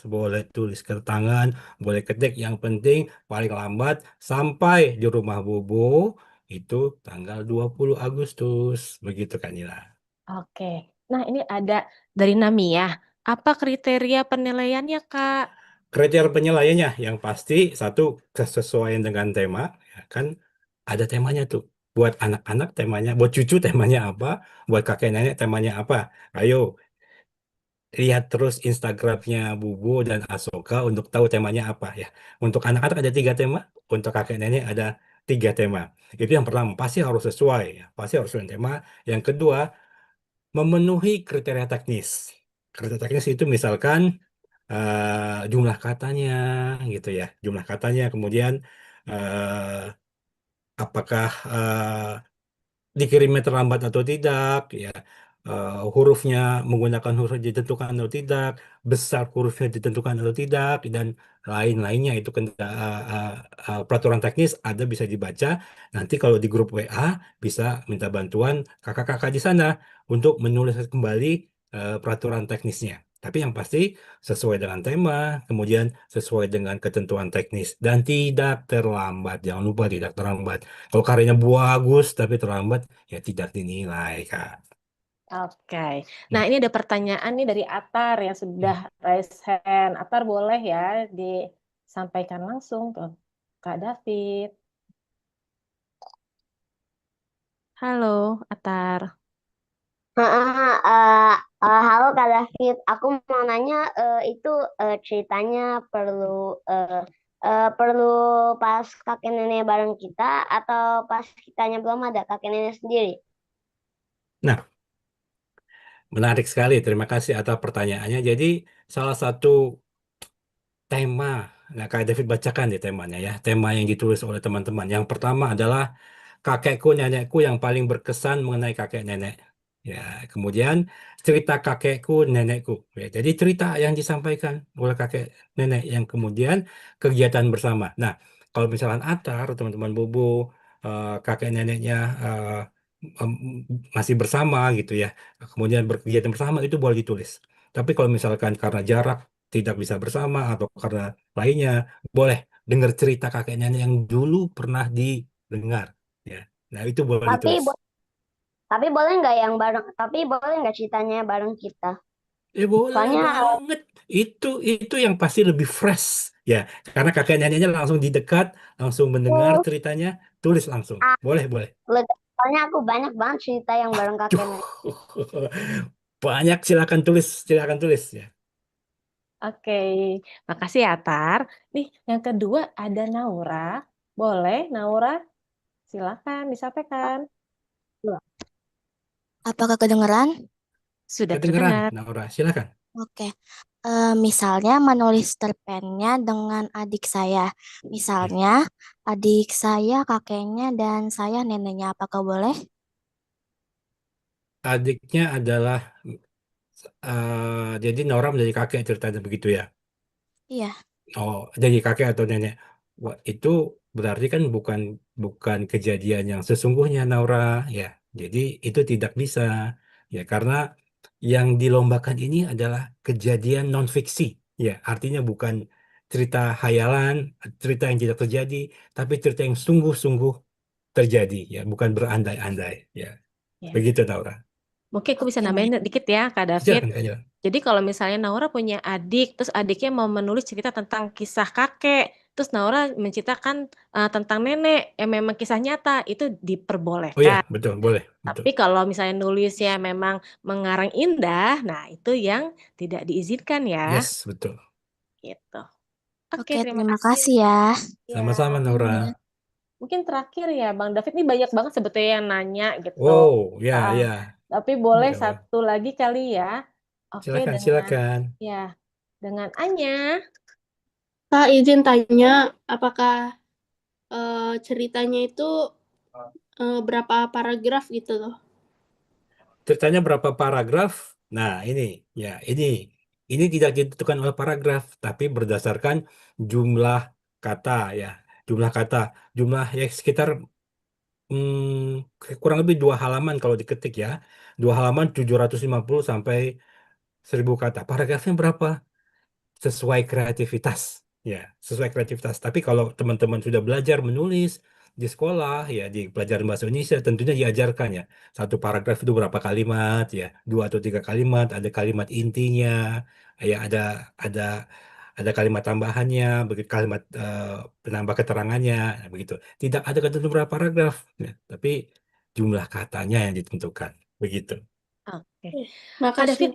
tulis ke tangan, boleh ketik. Yang penting paling lambat sampai di rumah Bobo itu tanggal 20 Agustus. Begitu Kak Nila. Oke. Nah, ini ada dari Namia. Apa kriteria penilaiannya, Kak? Kriteria penilaiannya yang pasti satu kesesuaian dengan tema, ya kan ada temanya tuh. Buat anak-anak temanya, buat cucu temanya apa, buat kakek nenek temanya apa. Ayo lihat terus Instagramnya Bubu dan Asoka untuk tahu temanya apa ya. Untuk anak-anak ada 3 tema, untuk kakek nenek ada 3 tema. Itu yang pertama, pasti harus sesuai, ya. Pasti harus sesuai tema. Yang kedua, memenuhi kriteria teknis. Kriteria teknis itu misalkan jumlah katanya, gitu ya. Jumlah katanya, kemudian eh, apakah dikirimnya terlambat atau tidak, ya. Hurufnya menggunakan huruf yang ditentukan atau tidak, besar hurufnya ditentukan atau tidak, dan lain-lainnya itu kan peraturan teknis ada bisa dibaca. Nanti kalau di grup WA bisa minta bantuan kakak-kakak di sana untuk menulis kembali peraturan teknisnya. Tapi yang pasti sesuai dengan tema, kemudian sesuai dengan ketentuan teknis dan tidak terlambat. Jangan lupa tidak terlambat. Kalau karyanya bagus tapi terlambat, ya tidak dinilai, Kak. Oke. Nah, Hmm. ini ada pertanyaan nih dari Atar yang sudah raise hand. Atar boleh ya disampaikan langsung ke Kak David. Halo, Atar. Halo Kak David, aku mau nanya itu ceritanya perlu pas kakek nenek bareng kita atau pas kitanya belum ada kakek nenek sendiri? Nah, menarik sekali. Terima kasih atas pertanyaannya. Jadi, salah satu tema, nah Kak David bacakan di temanya ya, tema yang ditulis oleh teman-teman. Yang pertama adalah kakekku, nenekku yang paling berkesan mengenai kakek nenek. Ya, kemudian cerita kakekku, nenekku. Ya, jadi cerita yang disampaikan oleh kakek nenek yang kemudian kegiatan bersama. Nah, kalau misalkan Atar, teman-teman Bobo, kakek neneknya em, masih bersama gitu ya, kemudian berkegiatan bersama itu boleh ditulis. Tapi kalau misalkan karena jarak tidak bisa bersama atau karena lainnya, boleh dengar cerita kakek nenek yang dulu pernah didengar. Ya, nah itu boleh Tapi ditulis. tapi boleh nggak yang bareng? Tapi boleh nggak ceritanya bareng kita? Boleh Soalnya banget. Itu yang pasti lebih fresh. Ya, karena kakek neneknya langsung di dekat, langsung mendengar aku ceritanya, tulis langsung. ah, Boleh, boleh. soalnya aku banyak banget cerita yang bareng kakek Aduh. nenek. Banyak, silakan tulis ya. Oke, makasih ya, Atar. Nih, yang kedua ada Naura. Boleh, Naura? Silakan disampaikan. Apakah kedengeran? Sudah Kedengeran, terdengar. Naura, silakan. Oke. Misalnya menulis cerpennya dengan adik saya. Misalnya adik saya kakeknya dan saya neneknya. Apakah boleh? Adiknya adalah jadi Naura menjadi kakek ceritanya begitu ya. Iya. Oh, jadi kakek atau nenek. Wah, itu berarti kan bukan bukan kejadian yang sesungguhnya, Naura. Ya, jadi itu tidak bisa. Ya, karena yang dilombakan ini adalah kejadian non fiksi. Ya, artinya bukan cerita hayalan, cerita yang tidak terjadi, tapi cerita yang sungguh-sungguh terjadi. Ya, bukan berandai-andai. Ya, Ya. begitu, Naura. Mungkin aku bisa Oke. nambahin dikit ya, Kak David. Silakan, Kak Jel. Jadi kalau misalnya Naura punya adik, terus adiknya mau menulis cerita tentang kisah kakek, terus Naura menceritakan tentang nenek yang memang kisah nyata, itu Oh ya, diperbolehkan. betul, boleh, betul. Tapi kalau misalnya nulisnya memang mengarang indah, nah itu yang tidak diizinkan ya. Yes, betul. Gitu. Oke, Oke, terima terima kasih. kasih ya. Ya, Sama-sama, Naura. mungkin terakhir ya, Bang David ini banyak banget sebetulnya yang nanya gitu. Wow, ya, Ah, ya. tapi boleh Ya, satu lagi kali ya. Oke, silakan, dengan silakan. ya, dengan Anya. Kak, izin tanya, apakah ceritanya itu berapa paragraf gitu loh? Ceritanya berapa paragraf? Nah, ini tidak ditentukan oleh paragraf, tapi berdasarkan jumlah kata ya, jumlah kata, jumlah ya sekitar kurang lebih 2 halaman kalau diketik ya. 2 halaman 750 sampai 1000 kata. Paragrafnya berapa? Sesuai kreativitas. Ya, sesuai kreativitas. Tapi kalau teman-teman sudah belajar menulis di sekolah, ya di pelajaran bahasa Indonesia, tentunya diajarkan ya. Satu paragraf itu berapa kalimat, ya. 2 atau 3 kalimat, ada kalimat intinya, ya ada kalimat tambahannya, begitu kalimat penambah keterangannya, begitu. Tidak ada ketentuan berapa paragraf, ya, tapi jumlah katanya yang ditentukan, begitu. Oke. Kak Makasih. David,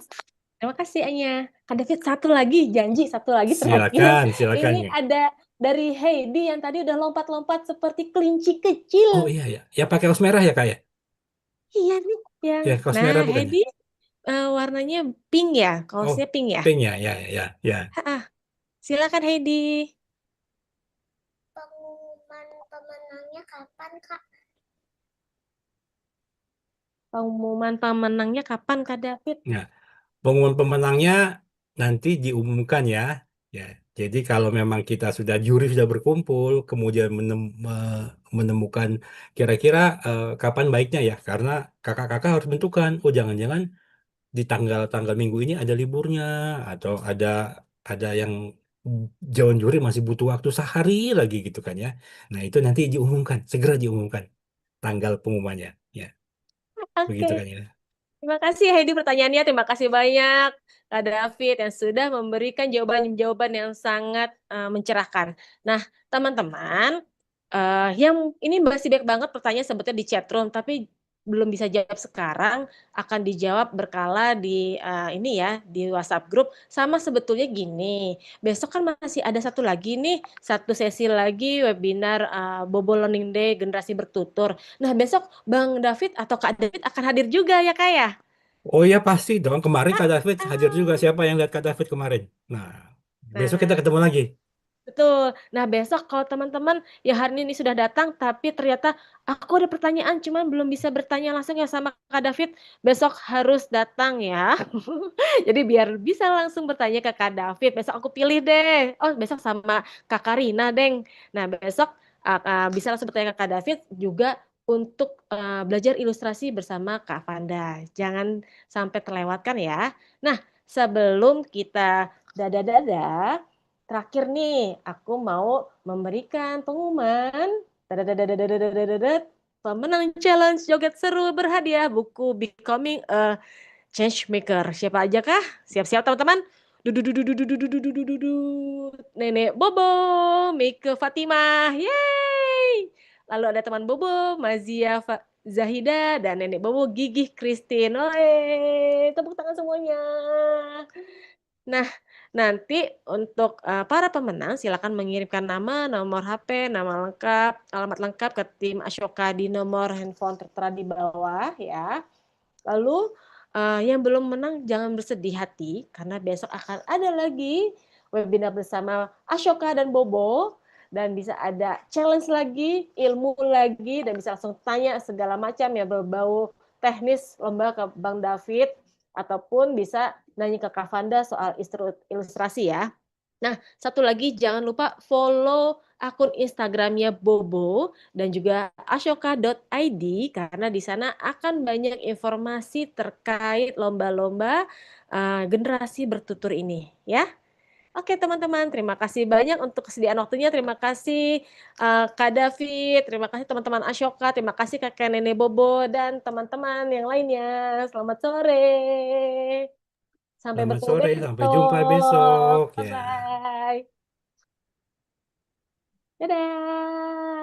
terima kasih Anya. Kak David, satu lagi, janji satu lagi terakhir. Silakan Ini ya. ada dari Heidi yang tadi udah lompat-lompat seperti kelinci kecil. Oh iya ya, ya pakai kaos merah ya kak ya? Iya nih, yang. Ya kaos Nah, merah bukan ya? Heidi warnanya pink ya, Oh, kaosnya pink ya. pink ya, ya. Ha-ah. Silakan Heidi. Pengumuman pemenangnya kapan, Kak? Pengumuman pemenangnya kapan Kak David? Nah, pengumuman pemenangnya nanti diumumkan ya. Ya, jadi kalau memang kita juri sudah berkumpul, kemudian menemukan kira-kira kapan baiknya ya, karena kakak-kakak harus menentukan. Oh, jangan-jangan di tanggal-tanggal minggu ini ada liburnya, atau ada yang Dewan juri masih butuh waktu sehari lagi gitu kan ya. Nah, itu nanti diumumkan, segera diumumkan tanggal pengumumannya. Ya, begitu Oke. kan ya. Terima kasih Heidi pertanyaannya. Terima kasih banyak Kak David yang sudah memberikan jawaban-jawaban yang sangat mencerahkan. Nah, teman-teman, yang ini masih banyak banget pertanyaan sebetulnya di chat room, tapi belum bisa jawab sekarang, akan dijawab berkala di ini ya, di WhatsApp group. Sama sebetulnya gini, besok kan masih ada satu lagi nih, satu sesi lagi webinar Bobo Learning Day Generasi Bertutur. Nah, besok Bang David atau Kak David akan hadir juga ya, Kak ya? Oh ya pasti dong. Kemarin Kak David hadir juga. Siapa yang lihat Kak David kemarin? Nah, besok kita Nah, ketemu lagi. betul. Nah, besok kalau teman-teman ya hari ini sudah datang, tapi ternyata aku ada pertanyaan, cuman belum bisa bertanya langsung ya sama Kak David, besok harus datang ya. Jadi biar bisa langsung bertanya ke Kak David, besok aku pilih deh. Oh, besok sama Kak Karina, Deng. Nah, besok bisa langsung bertanya ke Kak David juga untuk belajar ilustrasi bersama Kak Vanda. Jangan sampai terlewatkan ya. Nah, sebelum kita dadah-dadah, terakhir nih, aku mau memberikan pengumuman. Dadadadadadadadadadad. Pemenang challenge joget seru berhadiah buku Becoming a Change Maker. Siapa aja kah? Siap-siap teman-teman. Dudududududududududududu. Nenek Bobo, Mike Fatimah. Yeay! Lalu ada teman Bobo, Mazia Zahida, dan Nenek Bobo Gigih Christine. Oi, tepuk tangan semuanya. Nah, nanti untuk para pemenang silakan mengirimkan nama, nomor HP, nama lengkap, alamat lengkap ke tim Ashoka di nomor handphone tertera di bawah ya. Lalu yang belum menang jangan bersedih hati karena besok akan ada lagi webinar bersama Ashoka dan Bobo dan bisa ada challenge lagi, ilmu lagi dan bisa langsung tanya segala macam ya berbau teknis lomba ke Bang David ataupun bisa nanya ke Kak Vanda soal ilustrasi ya. Nah, satu lagi jangan lupa follow akun Instagramnya Bobo dan juga ashoka.id karena di sana akan banyak informasi terkait lomba-lomba generasi bertutur ini ya. Oke teman-teman, terima kasih banyak untuk kesediaan waktunya. Terima kasih Kak David, terima kasih teman-teman Ashoka, terima kasih Kakek Nenek Bobo dan teman-teman yang lainnya. Selamat sore. Sampai Selamat bertemu sore, sampai jumpa besok. besok. Ya. Bye-bye. Dadah.